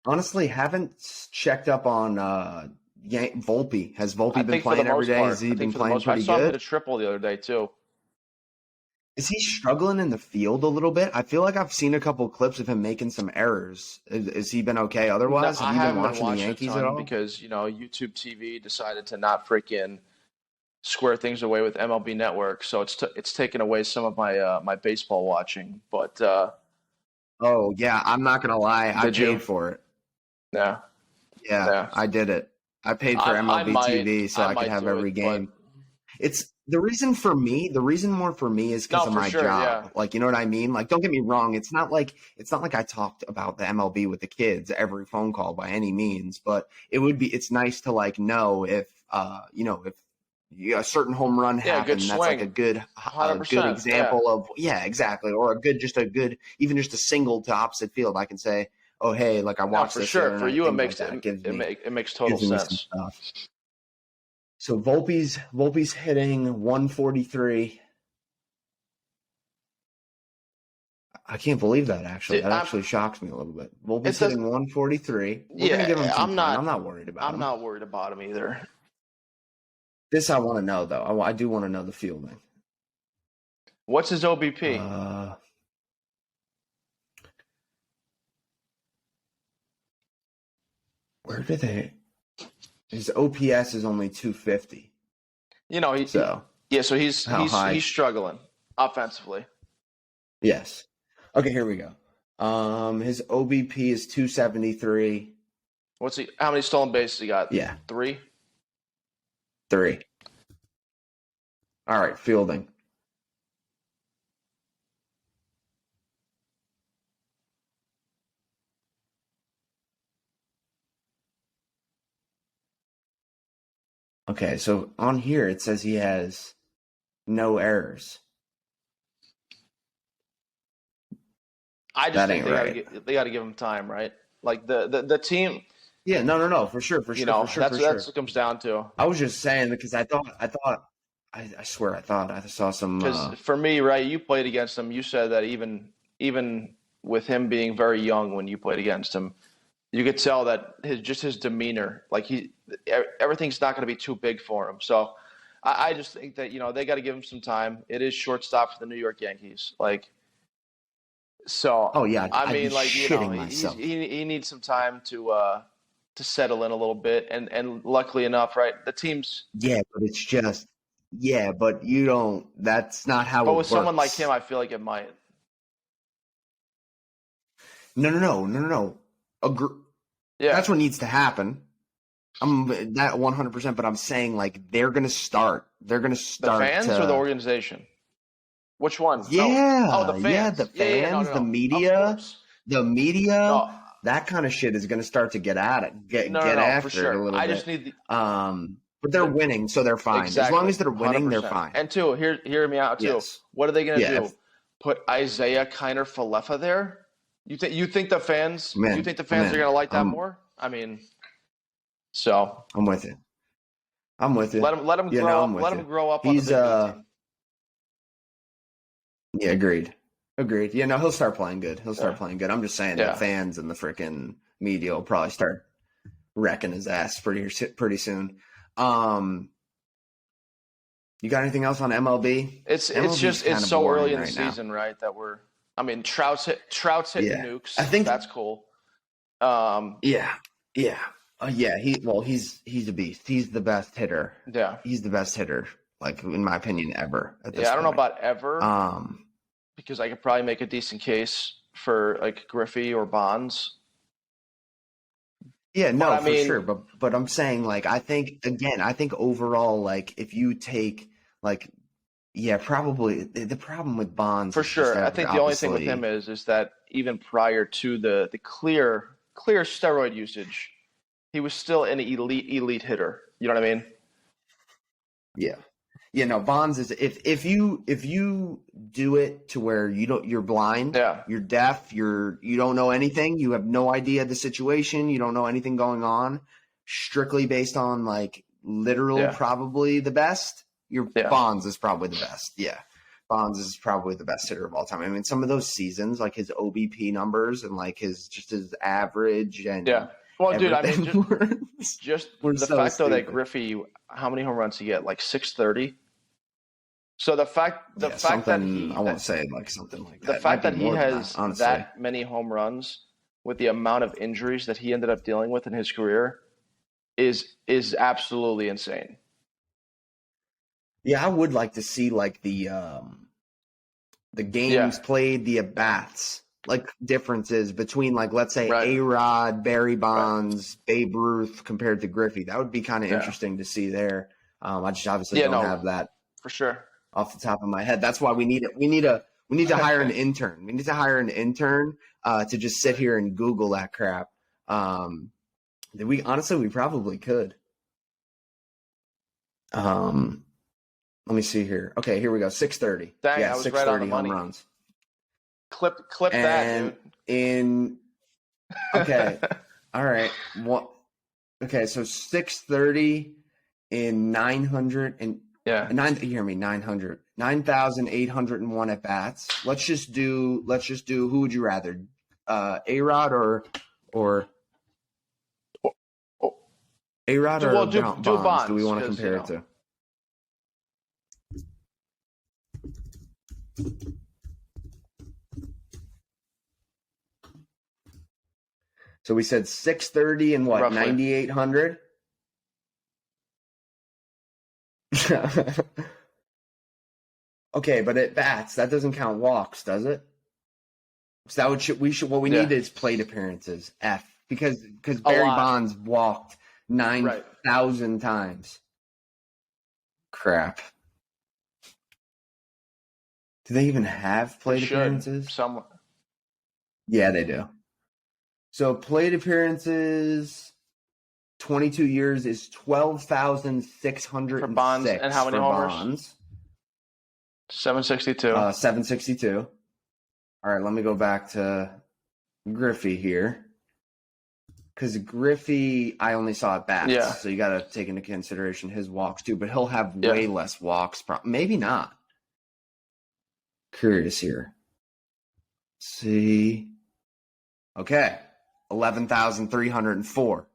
honestly, haven't checked up on Volpe. Has Volpe been playing every day? Has he been playing pretty good? I saw him hit good? a triple the other day too. Is he struggling in the field a little bit? I feel like I've seen a couple clips of him making some errors. Is he been okay otherwise? No, Have you been watching watching the Yankees at all? because YouTube TV decided to not freaking square things away with MLB Network, so it's taken away some of my my baseball watching. But oh yeah, I'm not gonna lie, I paid for it. Yeah, I did it. I paid for MLB TV so I could have every game. It's the reason more for me is because of my job. Yeah. Like, you know what I mean? Like, don't get me wrong. It's not like I talked about the MLB with the kids every phone call by any means, but it's nice to like know if if a certain home run happened, that's like a good example of exactly. Or even just a single to opposite field. I can say, oh, hey, like I watched this. For sure. For you, it makes total sense. So Volpe's hitting 143. I can't believe that, actually. That actually shocks me a little bit. Volpe's hitting 143. We're going to give him some time. I'm not worried about him. I'm not worried about him either. This I want to know, though. I do want to know the fielding. What's his OBP? Where do they... His OPS is only 250. So he's struggling offensively. Yes. Okay, here we go. His OBP is 273. How many stolen bases he got? Yeah. 3? 3. All right, fielding. Okay, so on here it says he has no errors. I just think they got to give him time, right? Like the team. Yeah, no, for sure. That's what it comes down to. I was just saying because I swear I thought I saw some. Because for me, right, you played against him. You said that even with him being very young when you played against him, you could tell that his demeanor, like everything's not going to be too big for him. So I just think that they got to give him some time. It is shortstop for the New York Yankees, like. So oh yeah, I mean, like he needs some time to settle in a little bit, and luckily enough, right, the team's but you don't. That's not how. But with someone like him, I feel like it might. No. Yeah, that's what needs to happen. I'm that 100%, but I'm saying like they're gonna start. They're gonna start. The fans or the organization? Which one? Yeah. Oh, the fans. Yeah, the fans, the media. The media. No. That kind of shit is going to start to get at it. Get after for sure. it a little bit. I just need but they're winning, so they're fine. Exactly. As long as they're winning, 100%. They're fine. And two, hear me out too. Yes. What are they going to do? Put Isaiah Kiner Falefa there? You think the fans? You think the fans are going to like that more? I mean, So I'm with you. I'm with you. let him You grow know, up. I'm with Let you. him grow up He's on the big league team. Yeah, agreed. You know, he'll start playing good. He'll start Yeah. playing good. I'm just saying Yeah. the fans and the freaking media will probably start wrecking his ass pretty soon. You got anything else on MLB? It's MLB's kind of so boring early in the right now. season, right? Trout's hitting Yeah. nukes. I think that's cool. Yeah. He's a beast. He's the best hitter. Yeah. He's the best hitter, like in my opinion, ever at this I don't point. know about ever. Because I could probably make a decent case for like Griffey or Bonds. Yeah, no, I for mean, sure. But I'm saying, like, I think overall, like, if you take, like, yeah, probably the problem with Bonds for is just sure. I that think the only thing with him obviously, is that even prior to the clear steroid usage, he was still an elite hitter. You know what I mean? yeah. Yeah, no, Bonds is if you do it to where you're blind, Yeah. you're deaf, you don't know anything, you have no idea the situation, you don't know anything going on, strictly based on like literal probably the best, Bonds is probably the best. Yeah. Bonds is probably the best hitter of all time. I mean, some of those seasons, like his OBP numbers and like his average and well, dude, I mean, just the so fact though that Griffey, how many home runs he get? Like 630. So the fact that he, I won't say like something like that. The fact that he has that many home runs with the amount of injuries that he ended up dealing with in his career is absolutely insane. Yeah, I would like to see like the games played, the at-bats, like differences between like let's say A-Rod, Barry Bonds, Babe Ruth compared to Griffey. That would be kind of interesting to see there. I just obviously don't have that for sure off the top of my head. That's why we need it. We need to hire an intern. We need to hire an intern to just sit here and Google that crap. We probably could. Let me see here. Okay, here we go. 630. Dang, I was 630 right on the money. Home runs. Clip that, dude. Okay. All right. Okay, so 630 in 900 and you hear me? 900. 9,801 at bats. Let's just do who would you rather? A-Rod or A-Rod or Bonds? Do we want to compare it to? So we said 630 and what? 9,800? Okay, but at bats, that doesn't count walks, does it? So what we need is plate appearances, F, because Barry Bonds walked 9,000 times. Crap. Do they even have plate appearances? Somewhat. Yeah, they do. So plate appearances, 22 years is 12,606 for Bonds, and how many homers? Bonds. 762. 762. All right, let me go back to Griffey here. Because Griffey, I only saw at bats. Yeah. So you got to take into consideration his walks too. But he'll have way less walks. Maybe not. Curious here. Let's see. Okay. 11,304.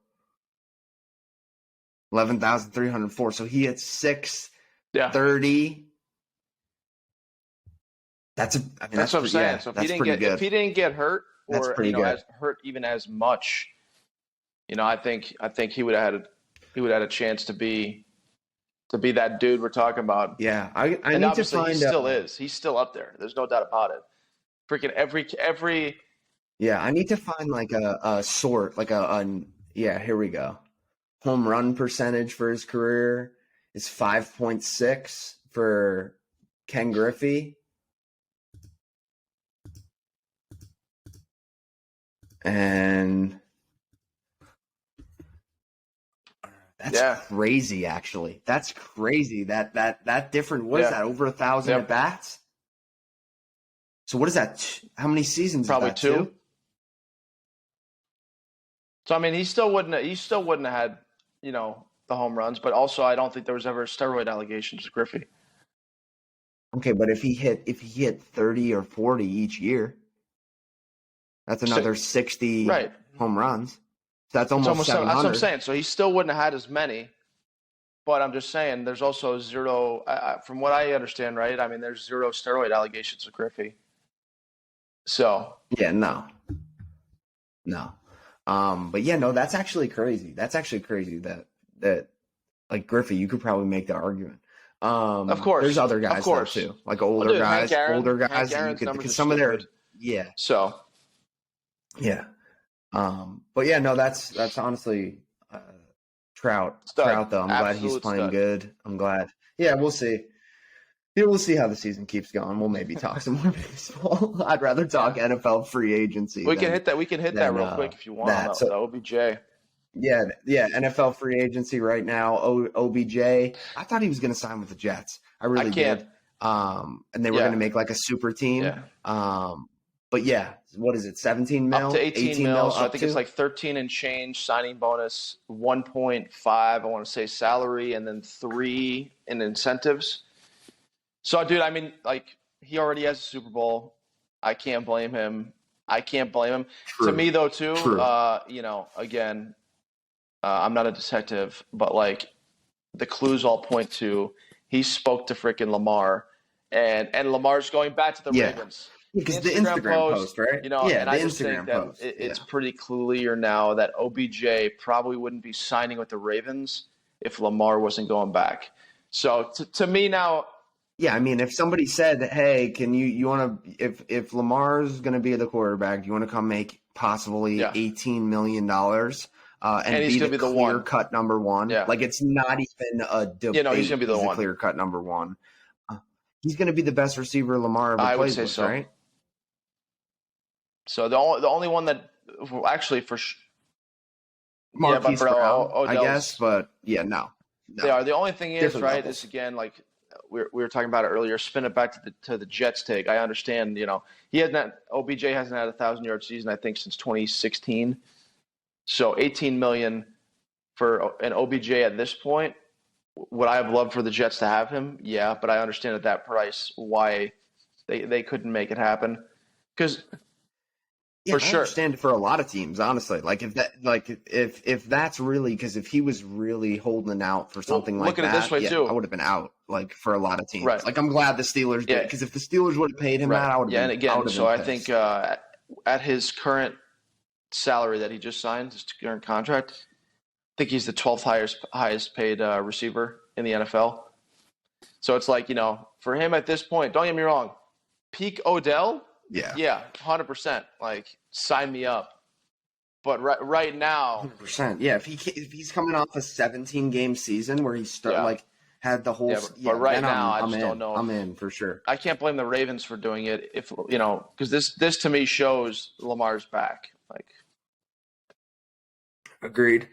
11,304. So he hit 630. That's what I'm saying. Yeah, so if he didn't get hurt, or hurt even as much, I think he would have had a chance to be that dude we're talking about. Yeah, I need to find. He still is. He's still up there. There's no doubt about it. Freaking every. Yeah, I need to find like a sort, like here we go. Home run percentage for his career is 5.6 for Ken Griffey. And that's crazy, actually. That's crazy. That different. What is that? Over 1,000 at bats? So what is that? How many seasons? Probably is that, 2. So I mean, he still wouldn't have had the home runs, but also I don't think there was ever steroid allegations with Griffey. Okay, but if he hit 30 or 40 each year, that's another 60 home runs. So that's almost 700. That's what I'm saying. So he still wouldn't have had as many. But I'm just saying there's also zero, from what I understand, right? I mean, there's zero steroid allegations with Griffey. So. Yeah, no. But yeah, no, that's actually crazy. That's actually crazy that like Griffey, you could probably make the argument. Of course. There's other guys though, too. Like older guys. Because some of their So. Yeah. But yeah, no, that's honestly Trout though. I'm glad he's playing good. I'm glad. Yeah, we'll see. Yeah, we'll see how the season keeps going. We'll maybe talk some more baseball. I'd rather talk NFL free agency. We can hit that real quick if you want. So, OBJ. Yeah, NFL free agency right now. OBJ. I thought he was going to sign with the Jets. I really did. And they were going to make like a super team. Yeah. But yeah, what is it? 17 mil? Up to 18 mil. So I think it's like 13 and change signing bonus, 1.5, I want to say salary, and then 3 in incentives. So, dude, I mean, like, he already has a Super Bowl. I can't blame him. True. To me, though, too, again, I'm not a detective, but, like, the clues all point to he spoke to freaking Lamar, and Lamar's going back to the Ravens. Because the Instagram post, right? And I just think that it's pretty clear now that OBJ probably wouldn't be signing with the Ravens if Lamar wasn't going back. So, to me now – yeah, I mean, if somebody said, "Hey, can you want to? If Lamar's going to be the quarterback, do you want to come make possibly $18 million and he's be the clear-cut number one?" Yeah. Like it's not even a debate. He's going to be the one. Clear-cut number one. He's going to be the best receiver Lamar ever plays with, right? So the only one that actually for Marquise Brown, I guess, but yeah, no. They are. The only thing is, right? Levels. Is again like. We were talking about it earlier. Spin it back to the Jets take. I understand. OBJ hasn't had a 1,000-yard season I think since 2016. So $18 million for an OBJ at this point. Would I have loved for the Jets to have him? Yeah, but I understand at that price why they couldn't make it happen. Because for sure, I understand it for a lot of teams, honestly. Like if that's really because if he was really holding out for something like that, look at it this way too. I would have been out. Like for a lot of teams, right. Like I'm glad the Steelers did because if the Steelers would have paid him that, I would have been. And again, so I think at his current salary that he just signed, his current contract, I think he's the 12th highest paid receiver in the NFL. So it's like for him at this point, don't get me wrong, peak Odell, yeah, 100%, like sign me up. But right now, 100%, yeah. If he's coming off a 17-game season where he had the whole. But right now, I just don't know. I'm in for sure. I can't blame the Ravens for doing it. If because this to me shows Lamar's back. Like, agreed.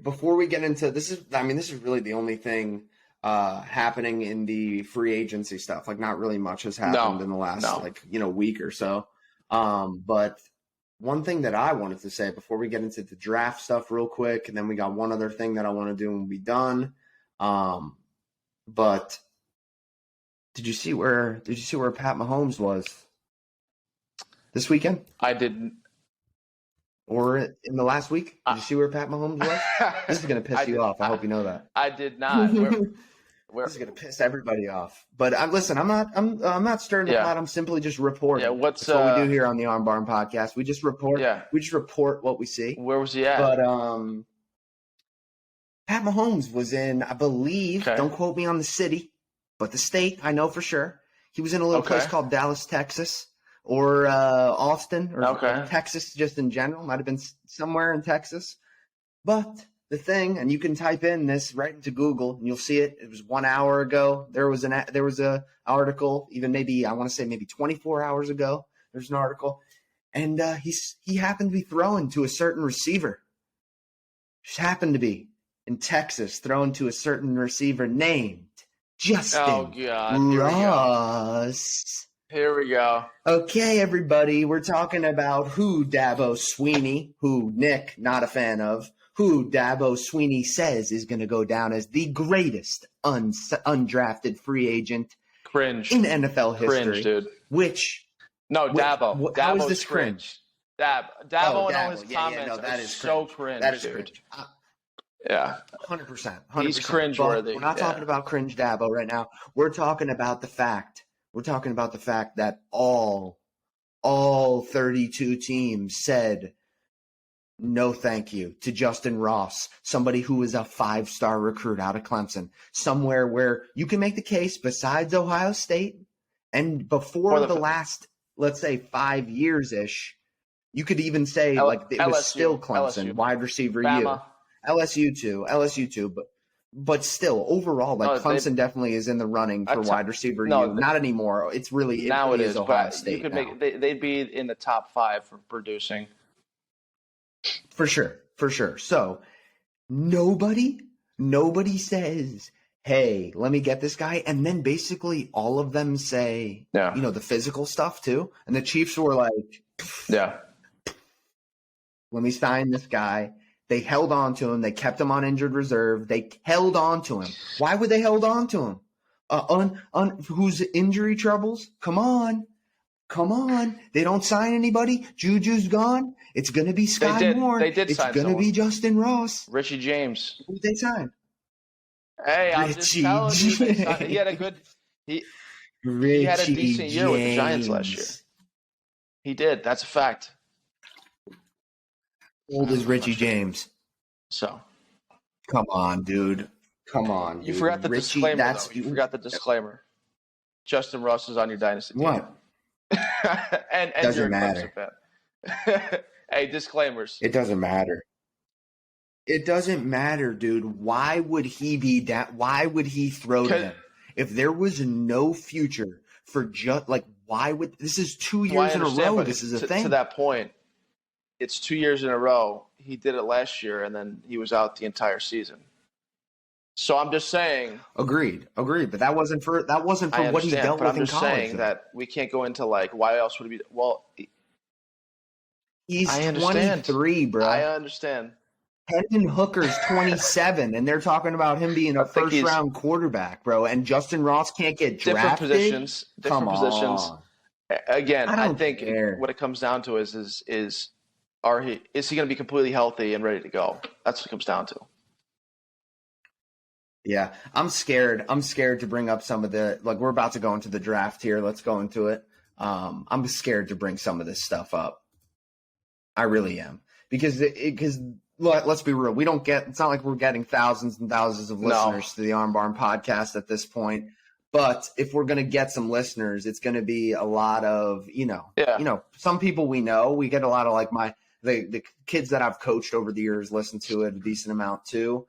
Before we get into this is really the only thing happening in the free agency stuff. Like, not really much has happened in the last week or so. But one thing that I wanted to say before we get into the draft stuff real quick, and then we got one other thing that I want to do and we'll be done. But did you see where Pat Mahomes was this weekend? I didn't. Or in the last week? Did you see where Pat Mahomes was? This is going to piss you off. I hope you know that. I did not. This is going to piss everybody off. But listen, I'm not stirring the pot. I'm simply just reporting. Yeah, that's what we do here on the On Barn Podcast. We just report. Yeah. We just report what we see. Where was he at? But Pat Mahomes was in, I believe, don't quote me on the city, but the state, I know for sure. He was in a little place called Dallas, Texas, or Austin, or Texas just in general. Might have been somewhere in Texas. But the thing, and you can type in this right into Google, and you'll see it. It was 1 hour ago. There was a article, even maybe, I want to say maybe 24 hours ago. There's an article. And he happened to be throwing to a certain receiver. Just happened to be. In Texas, thrown to a certain receiver named Justin Ross. Here we go. Okay, everybody, we're talking about who Dabo Sweeney, who Nick, not a fan of, who Dabo Sweeney says is going to go down as the greatest undrafted free agent Cringe. in NFL history. Cringe, dude. No, Dabo. How is Dabo's this cringe? Dabo and all his comments no, that are is so cringe. cringe, That is dude. cringe. Yeah. 100%. He's cringeworthy. We're not talking about cringe Dabo right now. We're talking about the fact that all 32 teams said no thank you to Justin Ross, somebody who is a 5-star recruit out of Clemson, somewhere where you can make the case besides Ohio State and before the last, let's say, 5 years-ish, you could even say like it was LSU, still Clemson, LSU. wide receiver Bama. LSU too, but still overall, like Clemson definitely is in the running for wide receiver not anymore. It's really now it is Ohio State. You could they'd be in the top 5 for producing. For sure. So nobody says, hey, let me get this guy. And then basically all of them say, the physical stuff too. And the Chiefs were like, let me sign this guy. They held on to him. They kept him on injured reserve. They held on to him. Why would they hold on to him? Whose injury troubles? Come on. They don't sign anybody. Juju's gone. It's going to be Sky Moore. They did sign It's going to be Justin Ross. Richie James. Who did they sign? Hey, I'm just telling you. He had a good – he had a decent year with the Giants last year. He did. That's a fact. How old is Richie James? So. Come on, dude. You forgot the disclaimer, though. You forgot the disclaimer. Justin Ross is on your dynasty team. What? and doesn't you're a matter. Clemson fan. Hey, disclaimers. It doesn't matter. It doesn't matter, dude. Why would he be that? Why would he throw to him? If there was no future for just like, why would this is 2 years in a row? This is a thing. To that point, it's 2 years in a row. He did it last year, and then he was out the entire season. So I'm just saying. Agreed. But that wasn't for what he dealt with in college. I'm just saying that we can't go into like why else would he be? Well, he's 23, bro. I understand. Hendon Hooker's 27, and they're talking about him being a first-round quarterback, bro. And Justin Ross can't get drafted. Different positions. Again, I think care. What it comes down to is he going to be completely healthy and ready to go? That's what it comes down to. Yeah, I'm scared. I'm scared to bring up some of the we're about to go into the draft here. Let's go into it. I'm scared to bring some of this stuff up. I really am because let's be real. It's not like we're getting thousands and thousands of listeners to the Arm Barn podcast at this point. But if we're going to get some listeners, it's going to be a lot of, some people we know. We get a lot of the kids that I've coached over the years listen to it a decent amount too.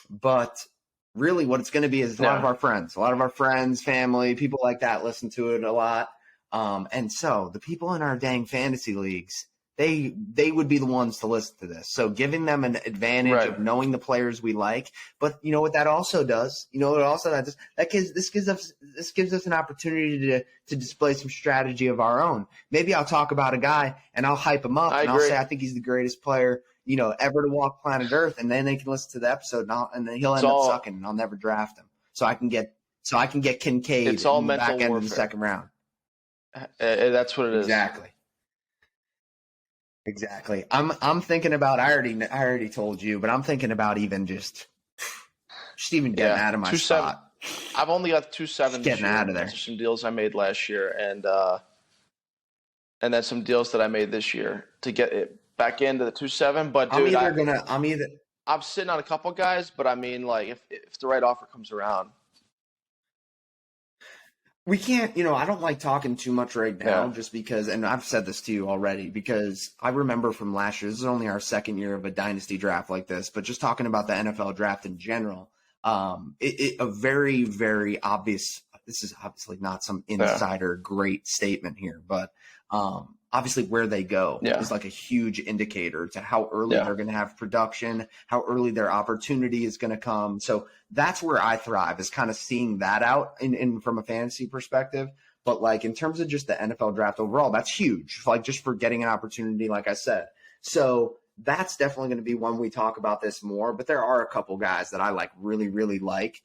But really what it's going to be is a lot of our friends, family, people like that listen to it a lot. And so the people in our dang fantasy leagues, they would be the ones to listen to this. So giving them an advantage of knowing the players we like. But you know what that also does? This gives us an opportunity to display some strategy of our own. Maybe I'll talk about a guy and I'll hype him up I'll say I think he's the greatest player ever to walk planet Earth, and then they can listen to the episode, and then he'll end up sucking, and I'll never draft him. So I can get Kincaid it's all in the mental back end warfare. of the second round. That's what it is. Exactly. I'm thinking about. I already told you, but I'm thinking about even just even getting out of my spot. I've only got 2.7. Getting out of there. Some deals I made last year, and then some deals that I made this year to get it back into the 2.7, but dude, I'm sitting on a couple guys, but I mean, if the right offer comes around, we can't. I don't like talking too much right now, just because, and I've said this to you already, because I remember from last year. This is only our second year of a dynasty draft like this, but just talking about the NFL draft in general, a very, very obvious. This is obviously not some insider great statement here, but obviously where they go is a huge indicator to how early they're going to have production, how early their opportunity is going to come. So that's where I thrive, is kind of seeing that out in from a fantasy perspective. But in terms of just the NFL draft overall, that's huge. Just for getting an opportunity, like I said. So that's definitely going to be one we talk about this more. But there are a couple guys that I like really, really like.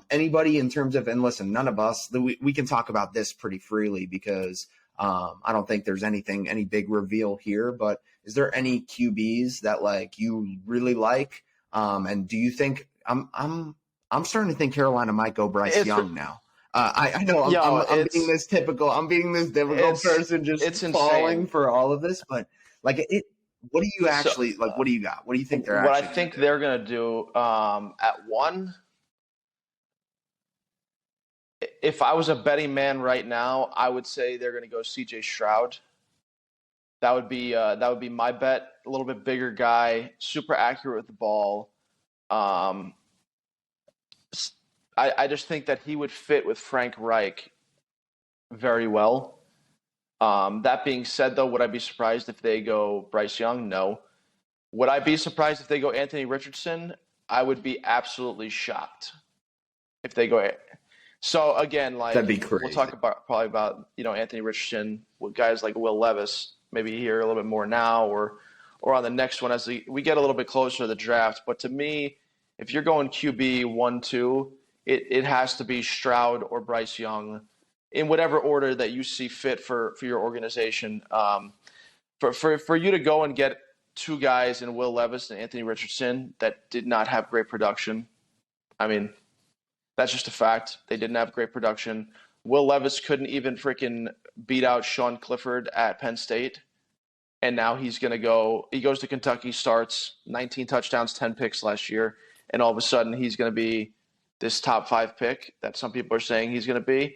Anybody in terms of, and listen, none of us, we can talk about this pretty freely because I don't think there's any big reveal here. But is there any QBs that like you really like? And do you think I'm starting to think Carolina might go Bryce Young now? I know I'm being this typical. I'm being this difficult person, just falling insane for all of this. But like, what do you actually like? What do you got? What do you think they're? What I think they're gonna do at one. If I was a betting man right now, I would say they're gonna go C.J. Stroud. That would be my bet. A little bit bigger guy, super accurate with the ball. I just think that he would fit with Frank Reich very well. That being said, though, would I be surprised if they go Bryce Young? No. Would I be surprised if they go Anthony Richardson? I would be absolutely shocked if they go. So again, like that'd be crazy. We'll talk probably about Anthony Richardson with guys like Will Levis. Maybe here a little bit more now, or on the next one as we get a little bit closer to the draft. But to me, if you're going QB 1-2. It has to be Stroud or Bryce Young in whatever order that you see fit for your organization. For you to go and get two guys in Will Levis and Anthony Richardson that did not have great production, I mean, that's just a fact. They didn't have great production. Will Levis couldn't even freaking beat out Sean Clifford at Penn State. And now he goes to Kentucky, starts 19 touchdowns, 10 picks last year. And all of a sudden he's going to be this top 5 pick that some people are saying he's going to be.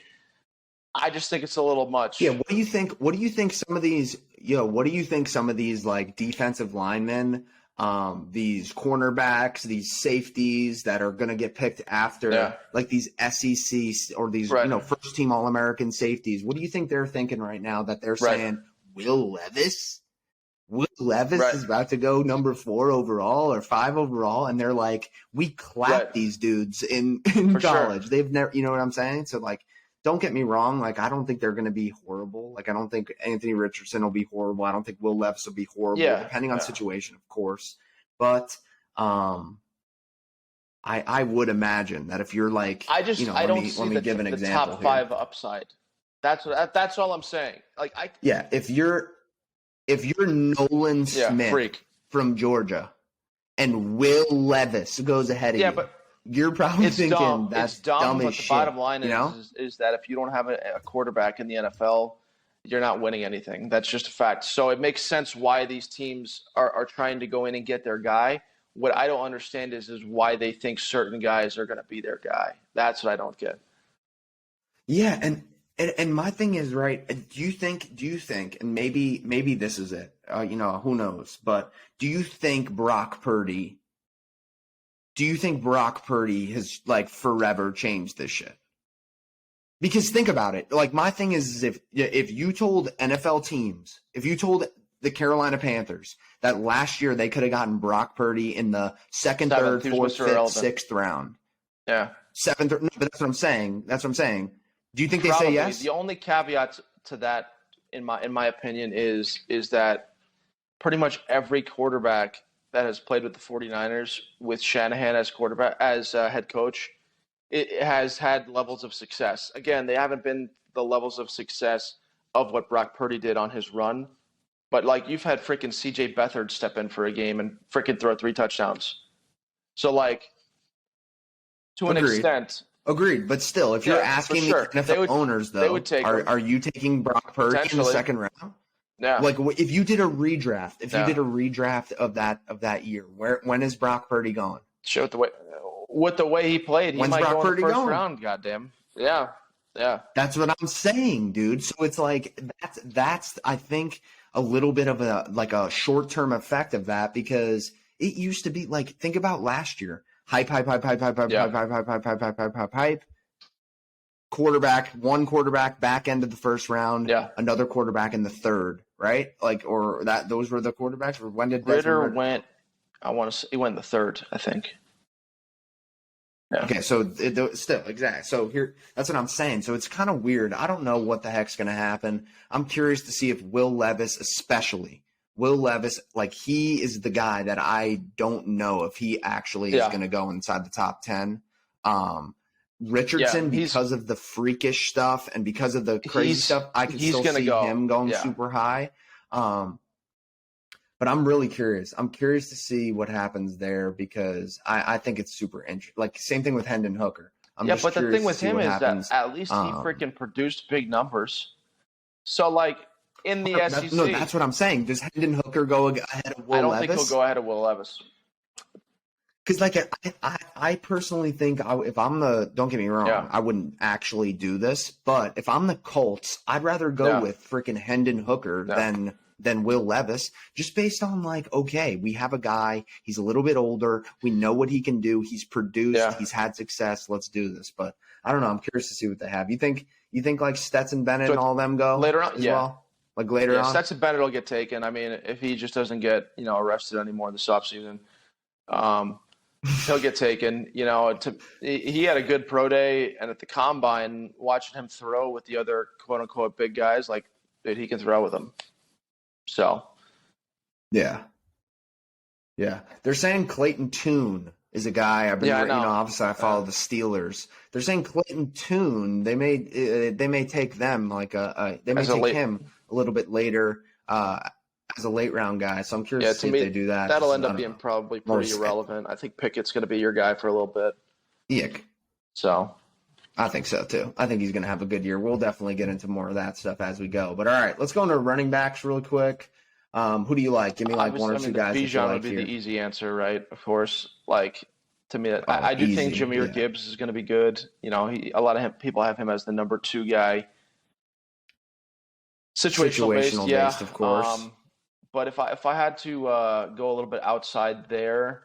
I just think it's a little much. Yeah. What do you think? What do you think some of these? What do you think some of these like defensive linemen, these cornerbacks, these safeties that are going to get picked after, like these SEC or these first team All American safeties? What do you think they're thinking right now that they're saying Will Levis? Will Levis is about to go number 4 overall or 5 overall, and they're like, we clap these dudes in college. Sure. They've never, you know what I'm saying? So like, don't get me wrong. Like, I don't think they're going to be horrible. Like, I don't think Anthony Richardson will be horrible. I don't think Will Levis will be horrible, depending on situation, of course. But I would imagine that if you're like, I don't see the top 5 upside. That's all I'm saying. Like, if you're Nolan Smith from Georgia and Will Levis goes ahead of you, but you're probably thinking dumb. That's dumb as shit. But the bottom line is that if you don't have a quarterback in the NFL, you're not winning anything. That's just a fact. So it makes sense why these teams are trying to go in and get their guy. What I don't understand is why they think certain guys are going to be their guy. That's what I don't get. Yeah, and my thing is, right, do you think, and maybe this is it, who knows, but do you think Brock Purdy has, like, forever changed this shit? Because think about it. Like, my thing is if you told NFL teams, if you told the Carolina Panthers that last year they could have gotten Brock Purdy in the 2nd, 3rd, 4th, 5th, 6th round. Yeah. 7th, no, but that's what I'm saying. Do you think they say yes? The only caveat to that, in my opinion, is that pretty much every quarterback that has played with the 49ers with Shanahan as head coach, it has had levels of success. Again, they haven't been the levels of success of what Brock Purdy did on his run, but like you've had freaking C.J. Beathard step in for a game and freaking throw 3 touchdowns. So like, to an extent. Agreed, but still, if you're asking the NFL owners, though, are you taking Brock Purdy in the 2nd round? Yeah. Like, if you did a redraft, of that year, when is Brock Purdy gone? With the way he played, he might go in the 1st round. Goddamn. Yeah. That's what I'm saying, dude. So it's like that's I think a little bit of a short-term effect of that, because it used to be like, think about last year. Hype. One quarterback back end of the 1st round. Yeah. Another quarterback in the 3rd, right? Like, or those were the quarterbacks. Or when did Ritter went? I want to say he went in the 3rd, I think. Yeah. Okay, so still exactly. So here, that's what I'm saying. So it's kind of weird. I don't know what the heck's going to happen. I'm curious to see if Will Levis, especially Will Levis, like, he is the guy that I don't know if he actually is going to go inside the top 10. Richardson, because of the freakish stuff and because of the crazy stuff, I can still see him going super high. But I'm really curious. I'm curious to see what happens there because I think it's super interesting. Like, same thing with Hendon Hooker. But the thing with him is that at least he freaking produced big numbers. So, like, in the SEC. No, that's what I'm saying. Does Hendon Hooker go ahead of Will Levis? I don't think he'll go ahead of Will Levis. Because, like, I personally think if I'm don't get me wrong, I wouldn't actually do this. But if I'm the Colts, I'd rather go with freaking Hendon Hooker than Will Levis, just based on, like, okay, we have a guy. He's a little bit older. We know what he can do. He's produced. He's had success. Let's do this. But I don't know. I'm curious to see what they have. You think like Stetson Bennett and all them go later on as well? Like later on? Stetson Bennett will get taken. I mean, if he just doesn't get, arrested anymore this offseason, he'll get taken. He had a good pro day, and at the combine, watching him throw with the other quote unquote big guys, like, dude, he can throw with them. So, yeah. They're saying Clayton Tune is a guy. I've been, obviously I follow the Steelers. They're saying Clayton Tune. They may take them like they may take him a little bit later as a late round guy. So I'm curious to see if they do that. That'll end up being probably pretty irrelevant. I think Pickett's going to be your guy for a little bit. Yeah. So. I think so too. I think he's going to have a good year. We'll definitely get into more of that stuff as we go. But all right, let's go into running backs really quick. Who do you like? Give me one or two guys. Bijan would be the easy answer, right? Of course. Like, to me, I do think Jahmyr Gibbs is going to be good. A lot of people have him as the number 2 guy. Situational based, of course. But if I had to go a little bit outside there,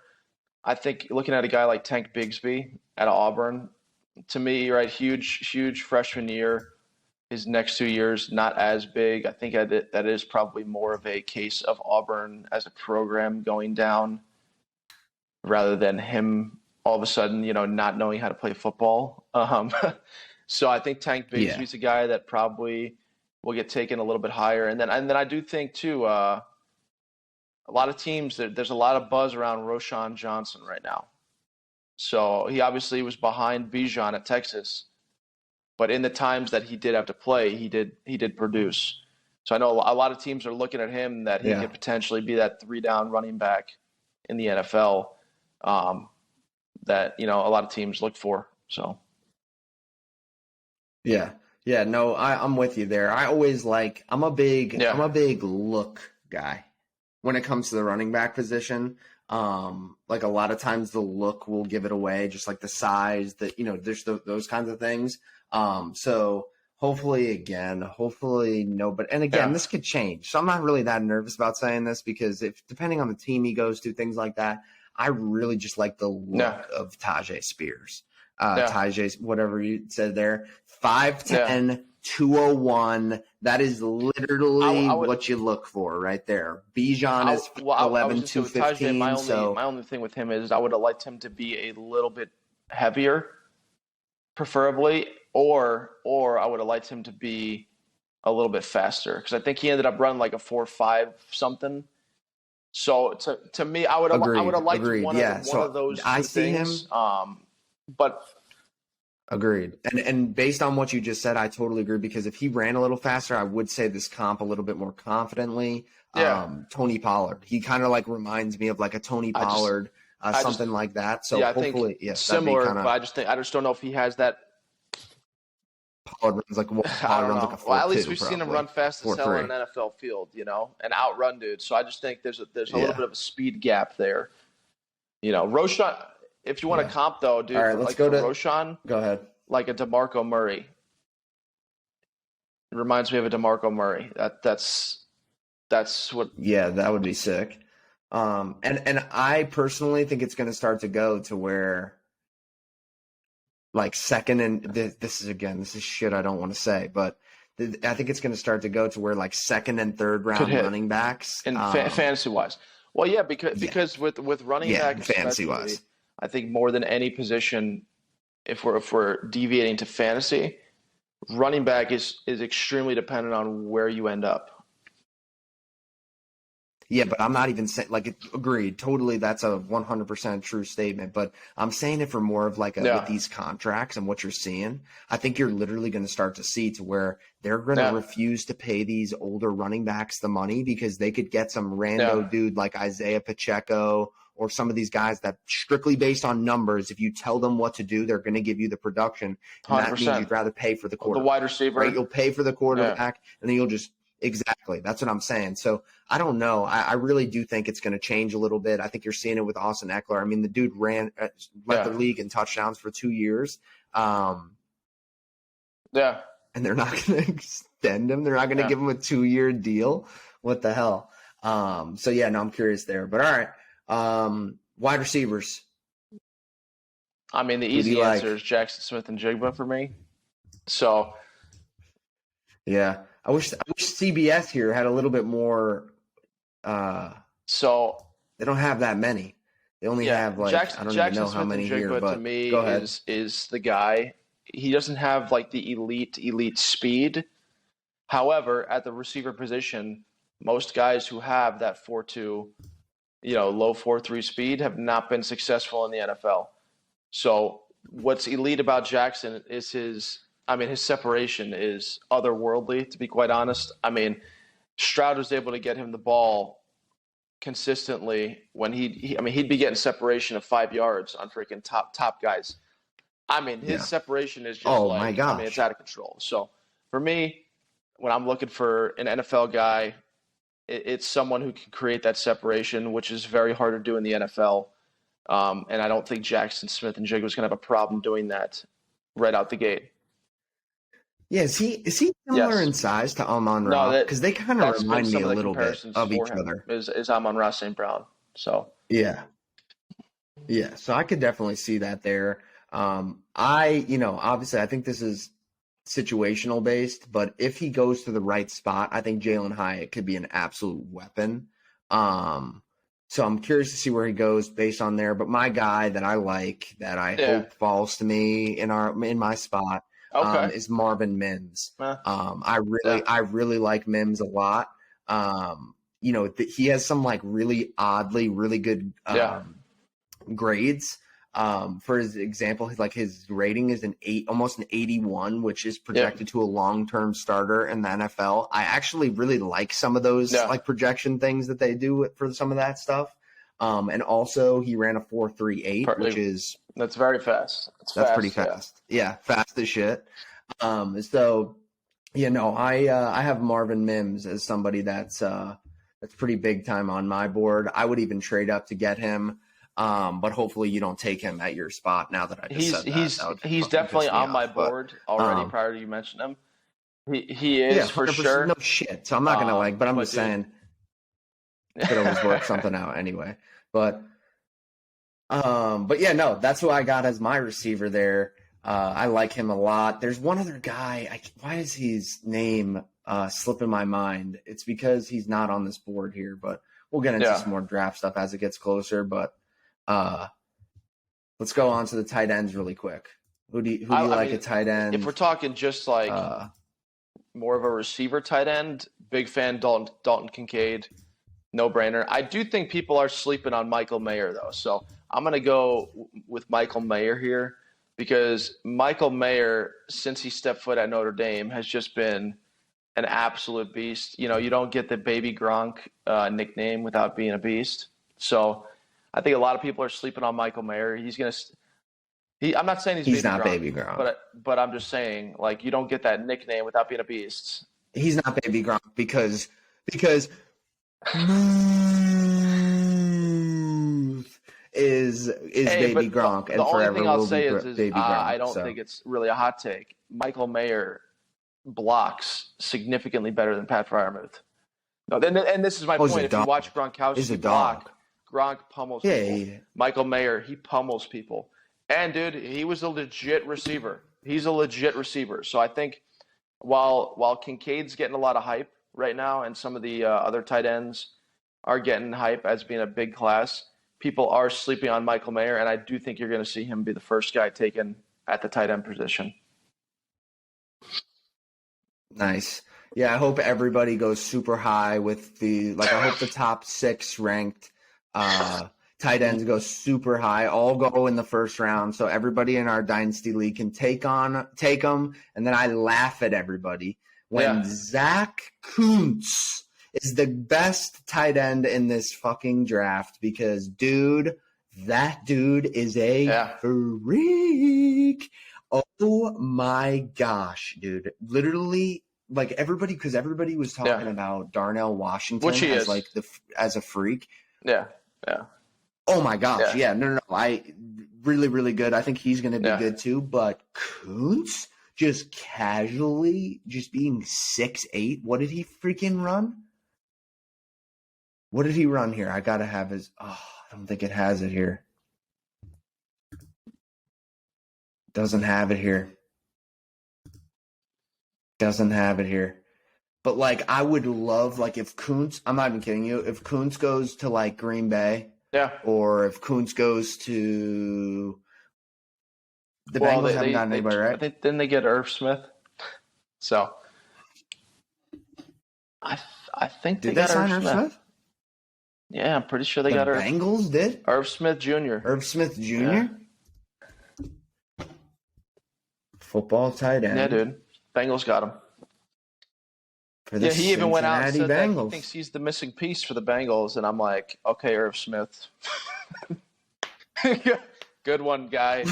I think looking at a guy like Tank Bigsby out of Auburn. To me, right, huge freshman year. His next 2 years, not as big. I think that is probably more of a case of Auburn as a program going down rather than him all of a sudden, not knowing how to play football. So I think Tank Bigsby's a guy that probably will get taken a little bit higher. And then I do think, too, a lot of teams, there's a lot of buzz around Roschon Johnson right now. So he obviously was behind Bijan at Texas, but in the times that he did have to play, he did produce. So I know a lot of teams are looking at him that he could potentially be that 3-down running back in the NFL that a lot of teams look for. So no, I'm with you there. I always I'm a big look guy when it comes to the running back position. Like a lot of times the look will give it away, just like the size that, there's those kinds of things. So hopefully nobody, and again, this could change. So I'm not really that nervous about saying this because depending on the team he goes to, things like that, I really just like the look of Tajay Spears. Tajay, whatever you said there, 5'10", 201. That is literally what you look for right there. Bijan is 11, 215. My only thing with him is I would have liked him to be a little bit heavier, preferably, or I would have liked him to be a little bit faster because I think he ended up running like a 4.5 something. So to me, I would have liked one of those two things. But agreed. And based on what you just said, I totally agree because if he ran a little faster, I would say this comp a little bit more confidently. Tony Pollard. He kind of like reminds me of like a Tony Pollard, something like that. So hopefully, similar, but I just don't know if he has that. Pollard runs like a 4.2. Well, at least we've seen him run fast as hell on an NFL field, and outrun dudes. So I just think there's a little bit of a speed gap there. Roschon, if you want to comp though, dude, all right, let's go to Roschon. Go ahead. Like a DeMarco Murray. It reminds me of a DeMarco Murray. That's what. Yeah, that would be sick. And I personally think it's going to start to go to where, like second and this is shit I don't want to say, but I think it's going to start to go to where like second and third round running backs and fantasy wise. Well, yeah, because with running back fantasy wise, I think more than any position, if we're deviating to fantasy, running back is extremely dependent on where you end up. Yeah, but I'm not even saying agreed. Totally, that's a 100% true statement. But I'm saying it for more of with these contracts and what you're seeing. I think you're literally going to start to see to where they're going to refuse to pay these older running backs the money because they could get some rando dude like Isaiah Pacheco or some of these guys that strictly based on numbers. If you tell them what to do, they're going to give you the production. And 100%. that means you'd rather pay for the quarterback. The wide receiver. Right? You'll pay for the quarterback and then you'll just – exactly. That's what I'm saying. So I don't know. I really do think it's going to change a little bit. I think you're seeing it with Austin Eckler. I mean, the dude led the league in touchdowns for 2 years. And they're not going to extend him. They're not going to give him a 2-year deal. What the hell? So, yeah, no, I'm curious there. But, all right. Wide receivers. I mean, the easy answer is Jackson Smith and Jigba for me. So, yeah, I wish CBS here had a little bit more. So they don't have that many. They only have I don't even know how many here. But to me go ahead. is the guy. He doesn't have the elite speed. However, at the receiver position, most guys who have that 4.2, low 4.3 speed have not been successful in the NFL. So what's elite about Jackson is his separation is otherworldly, to be quite honest. I mean, Stroud was able to get him the ball consistently when he'd be getting separation of 5 yards on freaking top guys. I mean, his separation is just my gosh. I mean, it's out of control. So for me, when I'm looking for an NFL guy, it's someone who can create that separation, which is very hard to do in the NFL. And I don't think Jackson Smith and Jigba is going to have a problem doing that right out the gate. Yeah, is he similar in size to Amon-Ra? Because they kind of remind me a little bit of each other. Is Amon-Ra St. Brown? So yeah. So I could definitely see that there. Obviously, I think this is situational based, but if he goes to the right spot, I think Jalen Hyatt could be an absolute weapon. So I'm curious to see where he goes based on there. But my guy that I like, that I hope falls to me in my spot, is Marvin Mims. I really like Mims a lot. He has some really oddly really good grades. For his example, his rating is almost an 81, which is projected to a long-term starter in the NFL. I actually really like some of those projection things that they do for some of that stuff. And also he ran a 4.38, which that's very fast. That's pretty fast. Yeah, fast as shit. I have Marvin Mims as somebody that's pretty big time on my board. I would even trade up to get him. But hopefully you don't take him at your spot now that I just said that. He's definitely on my board already prior to you mentioning him. He is for sure. No shit. So I'm not gonna but I'm just saying could always work something out anyway. But yeah, no, that's who I got as my receiver there. I like him a lot. There's one other guy. Why is his name slipping my mind? It's because he's not on this board here, but we'll get into some more draft stuff as it gets closer. But let's go on to the tight ends really quick. Who do you like a tight end? If we're talking just more of a receiver tight end, big fan Dalton Kincaid, no brainer. I do think people are sleeping on Michael Mayer though, so I'm gonna go with Michael Mayer here because Michael Mayer, since he stepped foot at Notre Dame, has just been an absolute beast. You don't get the baby Gronk nickname without being a beast. So I think a lot of people are sleeping on Michael Mayer. I'm not saying he's not baby Gronk, but I'm just saying you don't get that nickname without being a beast. He's not baby Gronk because smooth is baby Gronk, and the only forever thing I'll will say be is baby Gronk. I don't think it's really a hot take. Michael Mayer blocks significantly better than Pat Freiermuth. No, and this is my point. If you watch Gronkowski block, Gronk pummels people. Yeah. Michael Mayer, he pummels people. And, dude, he was a legit receiver. He's a legit receiver. So I think while Kincaid's getting a lot of hype right now and some of the other tight ends are getting hype as being a big class, people are sleeping on Michael Mayer, and I do think you're going to see him be the first guy taken at the tight end position. Nice. Yeah, I hope everybody goes super high with I hope the top 6 ranked tight ends go super high, all go in the first round. So everybody in our dynasty league can take them. And then I laugh at everybody when Zach Kuntz is the best tight end in this fucking draft because, dude, that dude is a freak. Oh my gosh, dude. Literally, like everybody was talking about Darnell Washington Which he as is. as a freak. Yeah. Oh my gosh, no. I really, really good. I think he's gonna be good too. But Kuntz just casually just being 6'8". What did he freaking run? What did he run here? I gotta have his I don't think it has it here. Doesn't have it here. But like I would love if Kuntz, I'm not even kidding you, if Kuntz goes to Green Bay, or if Kuntz goes to the Bengals haven't gotten anybody, right? Didn't they get Irv Smith? So I think did they got sign Irv Smith? Yeah, I'm pretty sure they got Irv. Bengals did? Irv Smith Jr. Irv Smith Jr. Yeah. Football tight end. Yeah, dude. Bengals got him. He even went out and said that he thinks he's the missing piece for the Bengals, and I'm like, okay, Irv Smith. Good one, guy.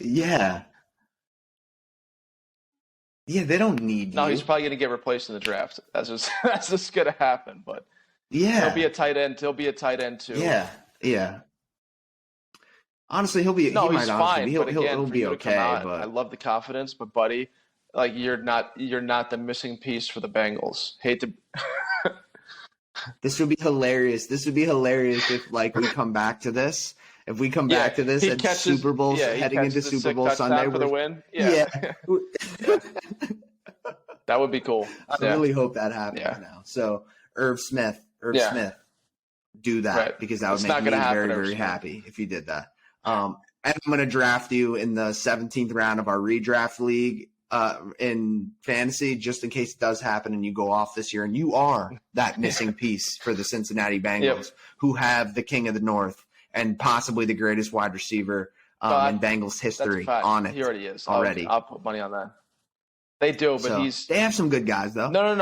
Yeah, they don't need you. No, he's probably going to get replaced in the draft. That's just going to happen. But he'll be a tight end. He'll be a tight end too. Yeah. Honestly, he'll be. No, he he's might fine. He'll be okay. But I love the confidence, but buddy, you're not the missing piece for the Bengals. Hate to. This would be hilarious. If we come back to this. If we come back to this at Super Bowl, heading into Super Bowl Sunday for the win. That would be cool. I really hope that happens now. So Irv Smith, do that because that would make me very, very happy if you did that. And I'm going to draft you in the 17th round of our redraft league in fantasy, just in case it does happen and you go off this year and you are that missing piece for the Cincinnati Bengals, who have the king of the North and possibly the greatest wide receiver in Bengals history on it. He already is. I'll put money on that. They do, but they have some good guys though. No.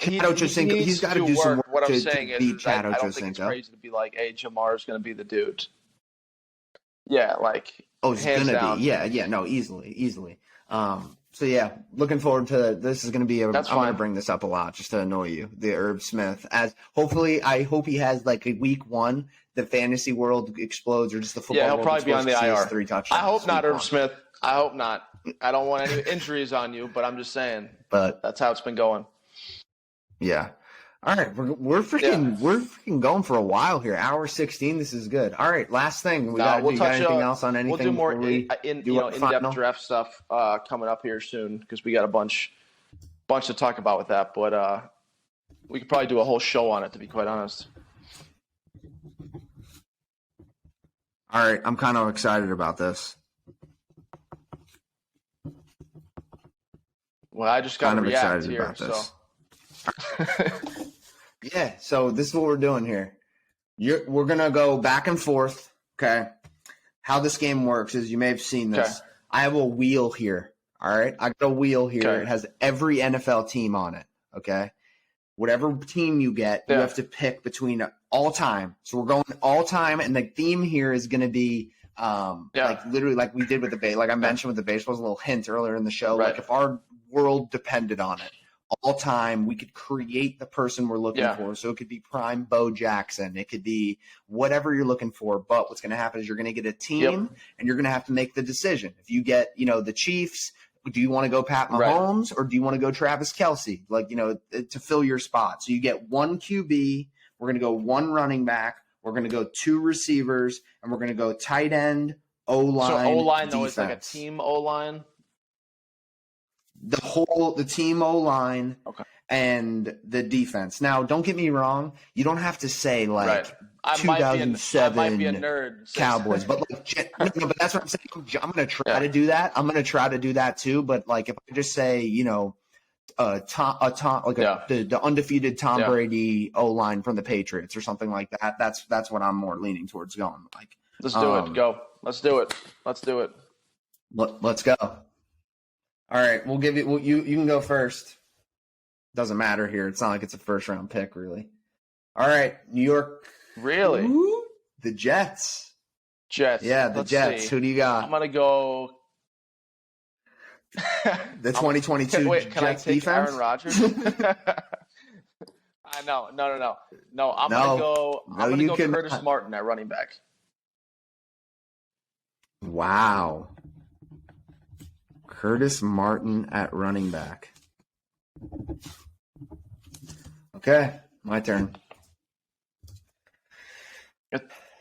He's got to do some work. What I'm saying is, I don't think it's Ochocinco. crazy to be like, hey, Jamar's going to be the dude. Yeah, he's going to be. Yeah, no, easily. So yeah, looking forward to this. Is going to be I'm going to bring this up a lot just to annoy you. The Irv Smith, I hope he has a week 1. The fantasy world explodes, or just the football. Yeah, he'll probably be on the IR. 3 touchdowns. I hope not, Irv Smith. I hope not. I don't want any injuries on you, but I'm just saying. But that's how it's been going. Yeah. All right, we're freaking going for a while here. Hour 16. This is good. All right, last thing. Got anything else on anything? We'll do more in-depth draft stuff coming up here soon because we got a bunch to talk about with that. But we could probably do a whole show on it, to be quite honest. All right, I'm kind of excited about this. Well, I just got to react here. About this. Yeah, so this is what we're doing here. We're going to go back and forth, okay? How this game works is you may have seen this. Okay. I have a wheel here, all right? I got a wheel here. Okay. It has every NFL team on it, okay? Whatever team you get, you have to pick between all time. So we're going all time, and the theme here is going to be literally like we did with the like I mentioned with the baseball, a little hint earlier in the show. Right. Like if our world depended on it, all time, we could create the person we're looking for. So it could be prime Bo Jackson. It could be whatever you're looking for. But what's going to happen is you're going to get a team, and you're going to have to make the decision. If you get, the Chiefs, do you want to go Pat Mahomes or do you want to go Travis Kelce? To fill your spot. So you get one QB. We're going to go one running back. We're going to go 2 receivers, and we're going to go tight end, O-line. So O-line, though, is like a team O-line? The team O-line and the defense. Now, don't get me wrong. You don't have to say I might be a 2007 nerd. Cowboys, but like, no, but that's what I'm saying. I'm going to try to do that. I'm going to try to do that too. But like, if I just say, the undefeated Tom Brady O-line from the Patriots or something like that, that's what I'm more leaning towards going. Like, let's do it. Go. Let's do it. Let's do it. Let's go. All right, we'll give you. You can go first. Doesn't matter here. It's not like it's a first round pick, really. All right, New York. Really? Ooh, the Jets. Jets. Yeah, the Let's Jets. see. Who do you got? I'm gonna go. The 2022 Wait, can Jets I take defense. Aaron Rodgers? I know. No. I'm gonna go Curtis Martin at running back. Wow. Curtis Martin at running back. Okay, my turn.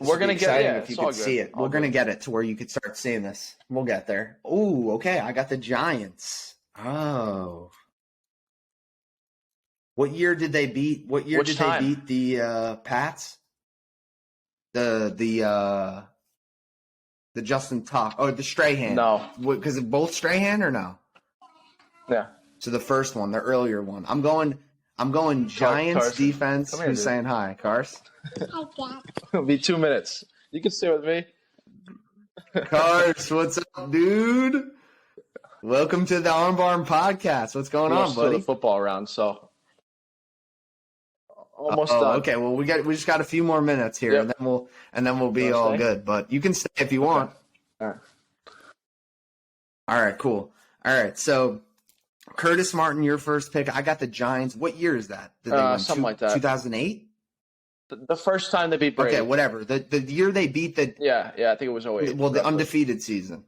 We're going to get it. If you could see it. We're going to get it to where you could start seeing this. We'll get there. Oh, okay. I got the Giants. Oh. What year did they beat? They beat the Pats? The Justin Tuck or the Strahan? No. Because of both Strahan or no? Yeah. So the first one, the earlier one. I'm going Giants Carson. defense. Come here, Who's dude. saying hi, Cars? Hi, Dad. It'll be 2 minutes. You can stay with me. Cars, what's up, dude? Welcome to the Arm Barn Podcast. What's going on, buddy? The football round, so almost done. Okay, well we just got a few more minutes here, Yep. and then we'll be all good. But you can stay if you want. All right. All right, cool. All right, so Curtis Martin, your first pick. I got the Giants. What year is that? Did they win? Something like that. 2008. The first time they beat Brady. Okay, whatever. The year they beat the Yeah, I think it was 08. well, the undefeated season.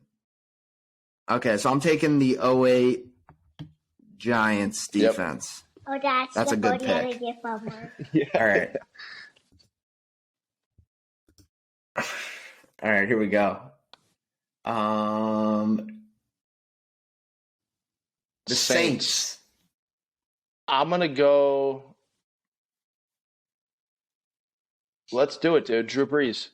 Okay, so I'm taking the 08 Giants defense. Oh, that's a good pick. Yeah. All right. All right, here we go. The Saints. I'm going to go. Let's do it, dude. Drew Brees.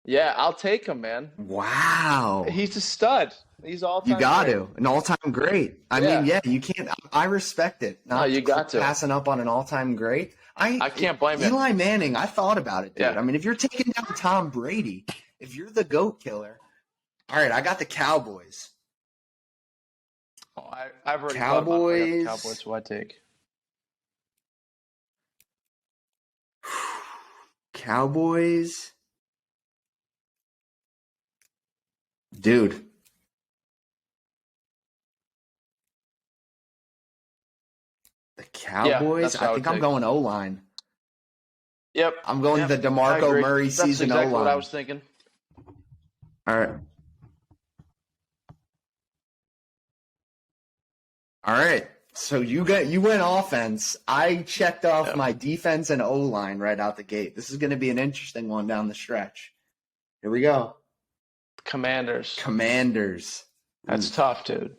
Yeah, I'll take him, man. Wow. He's a stud. He's all-time You got great. to. An all-time great. I mean, you can't. I respect it. You got to. Passing up on an all-time great. I can't blame Eli Manning, I thought about it, dude. Yeah. I mean, if you're taking down Tom Brady, if you're the GOAT killer. All right, I got the Cowboys. Oh, I've already Cowboys. thought about the Cowboys, who I take. Cowboys. Dude. The Cowboys? that's what I think I'm going O-line. Yep. I'm going the I DeMarco agree. Murray That's season exactly O-line. what I was thinking. All right. All right. So you went offense. I checked off my defense and O-line right out the gate. This is going to be an interesting one down the stretch. Here we go. Commanders. Ooh. That's tough, dude.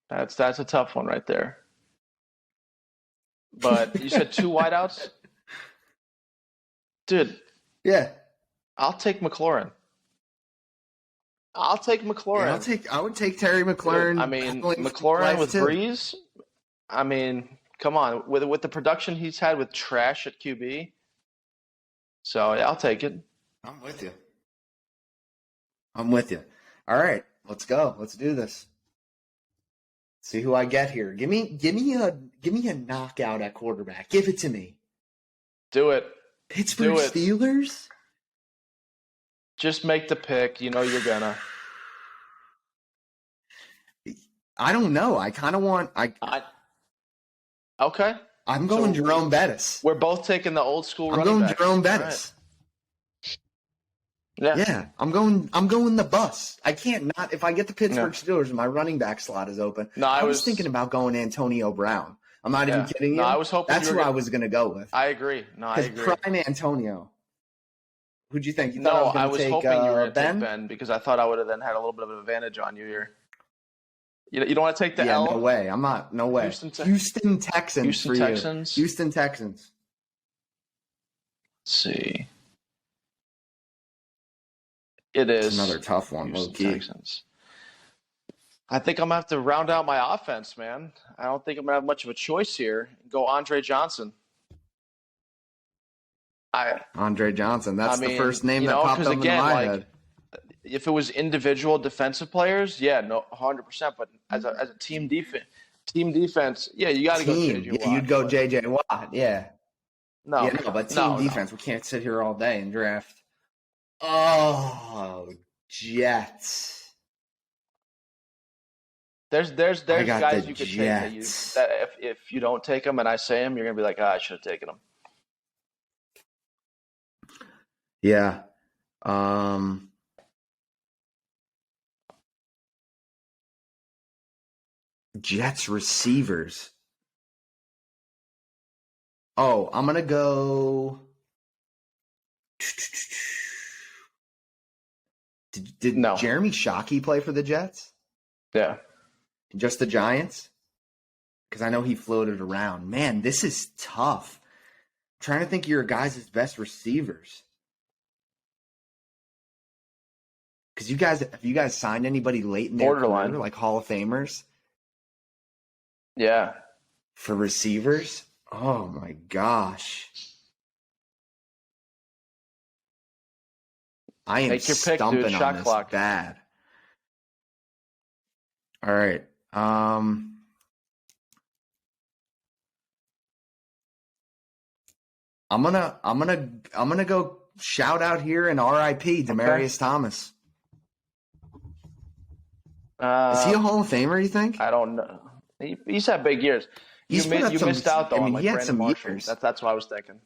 That's a tough one right there. But you said two wideouts? Dude. Yeah. I'll take McLaurin. Yeah, I would take Terry McLaurin. Dude, I mean, McLaurin with Breeze. I mean, come on, with the production he's had with trash at QB. So yeah, I'll take it. I'm with you. All right, let's go. Let's do this. See who I get here. Give me a knockout at quarterback. Give it to me. Do it. Pittsburgh Steelers. Just make the pick. You know you're gonna. I don't know. I kind of want. Okay. I'm going Jerome Bettis. We're both taking the old school. I'm going Jerome Bettis. Right. Yeah. I'm going the bus. I can't not if I get the Pittsburgh Steelers and my running back slot is open. No, I was thinking about going Antonio Brown. I'm not even kidding you. No, I was hoping that's who I was going to go with. I agree. No, I agree. Prime Antonio. Who'd you think? You thought I was hoping you were going to Ben? take Ben because I thought I would have then had a little bit of an advantage on you here. You don't want to take the L? No way. I'm not. No way. Houston Texans. Houston for Texans. You. Houston Texans. see. It is. It's another tough one, Houston low-key. Texans. I think I'm going to have to round out my offense, man. I don't think I'm going to have much of a choice here. Go Andre Johnson. Andre Johnson. That's the first name that popped up in my head. If it was individual defensive players, yeah, no, 100%. But as a team defense, yeah, you got to go J.J. Watt. Yeah, you'd go J.J. Watt, yeah. No, but team defense, we can't sit here all day and draft. Oh, Jets. There's guys you could take that if you don't take them and I say them, you're gonna be like, I should have taken them. Yeah. Jets receivers. Oh, I'm gonna go. Did Jeremy Shockey play for the Jets? Yeah. Just the Giants? Because I know he floated around. Man, this is tough. I'm trying to think of your guys' best receivers. Because have you guys signed anybody late in their career, like Hall of Famers? Yeah. For receivers? Oh my gosh. I am stumping on this bad. All right. I'm gonna go shout out here and RIP Demaryius Thomas. Is he a Hall of Famer, you think? I don't know. He's had big years. You missed out, though, on like Brandon Marshall. That's what I was thinking.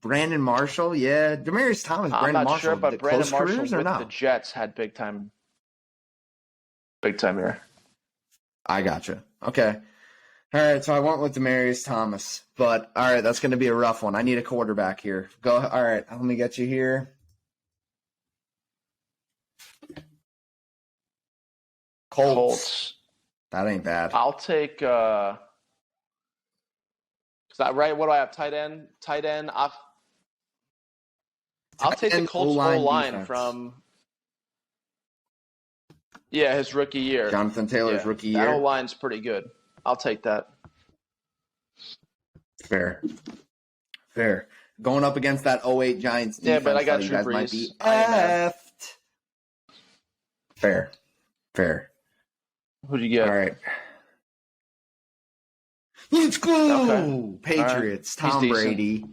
Brandon Marshall, yeah. Demaryius Thomas, Brandon Marshall. I'm not sure, but Brandon Marshall with the Jets had big time here. I gotcha. Okay. All right, so I went with Demaryius Thomas. But, all right, that's going to be a rough one. I need a quarterback here. All right, let me get you here. Colts. That ain't bad. I'll take is that right? What do I have? Tight end off. I'll take the Colts O-line from his rookie year. Jonathan Taylor's rookie year. That O-line's pretty good. I'll take that. Fair. Going up against that 08 Giants defense, yeah, but I got you Drew guys Brees. Might be effed. Fair. Who'd you get? All right. Let's go! Okay. Patriots, right. Tom Brady.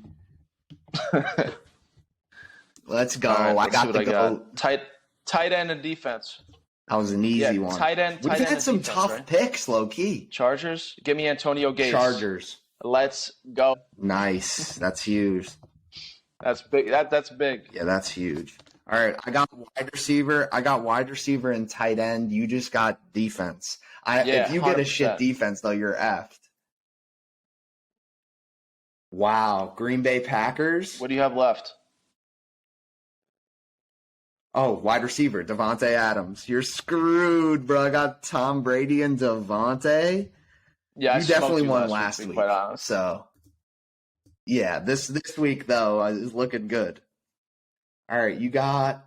Let's go. Right, I got the goat. Tight end and defense. That was an easy one. Tight end. We've had some defense, tough right? picks, low key. Chargers. Give me Antonio Gates. Chargers. Let's go. Nice. That's huge. That's big. That's big. Yeah, that's huge. All right, I got wide receiver and tight end. You just got defense. If you 100%. Get a shit defense, though, you're effed. Wow, Green Bay Packers. What do you have left? Oh, wide receiver, Devontae Adams. You're screwed, bro. I got Tom Brady and Devontae. Yeah, you definitely won last week. Quite honest. So, yeah, this week though is looking good. All right, you got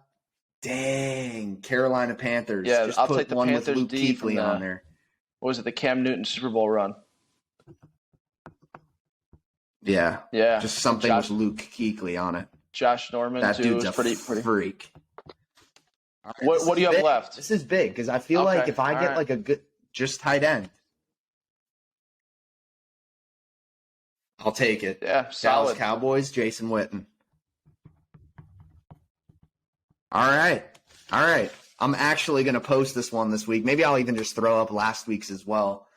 Carolina Panthers. Yeah, just I'll put take the one Panthers with Luke Kuechly on there. What was it? The Cam Newton Super Bowl run. Yeah. Yeah. Just something with Luke Kuechly on it. Josh Norman that too. Dude's was a pretty freak. Right, what do you have left? This is big because I feel like if I get like a good just tight end, I'll take it. Yeah, solid. Dallas Cowboys, Jason Witten. All right. I'm actually going to post this one this week. Maybe I'll even just throw up last week's as well.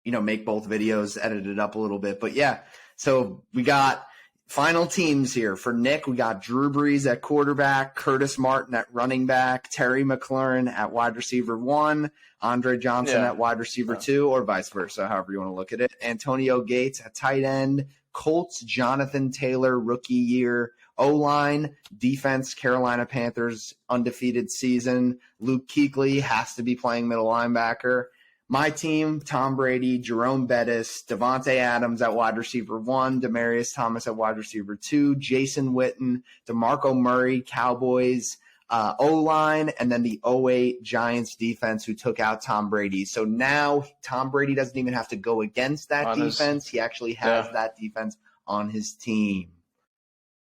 Make both videos, edit it up a little bit. But yeah, so we got final teams here. For Nick, we got Drew Brees at quarterback, Curtis Martin at running back, Terry McLaurin at wide receiver 1, Andre Johnson at wide receiver 2, or vice versa, however you want to look at it. Antonio Gates at tight end, Colts, Jonathan Taylor, rookie year, O-line, defense, Carolina Panthers, undefeated season. Luke Kuechly has to be playing middle linebacker. My team, Tom Brady, Jerome Bettis, Devontae Adams at wide receiver 1, Demaryius Thomas at wide receiver 2, Jason Witten, DeMarco Murray, Cowboys, O-line, and then the 08 Giants defense who took out Tom Brady. So now Tom Brady doesn't even have to go against that defense. He actually has that defense on his team.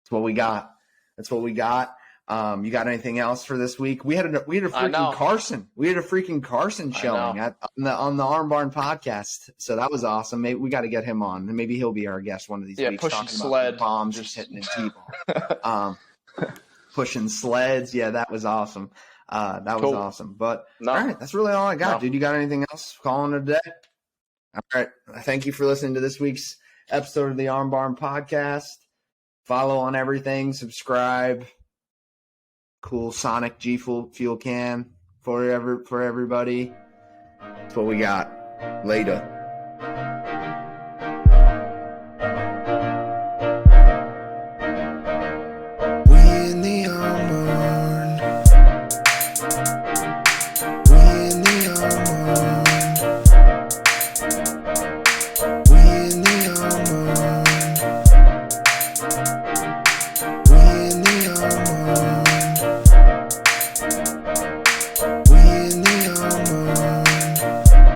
That's what we got. You got anything else for this week? We had a freaking Carson. We had a freaking Carson showing on the Arm Barn podcast. So that was awesome. Maybe we got to get him on, and maybe he'll be our guest one of these weeks. Pushing talking sled, about the bombs, just hitting his T-ball. Pushing sleds. Yeah, that was awesome. That was awesome. But all right, that's really all I got, dude. You got anything else? Calling it a day. All right. Thank you for listening to this week's episode of the Arm Barn podcast. Follow on everything. Subscribe. Cool Sonic G fuel can for everybody. That's what we got. Later.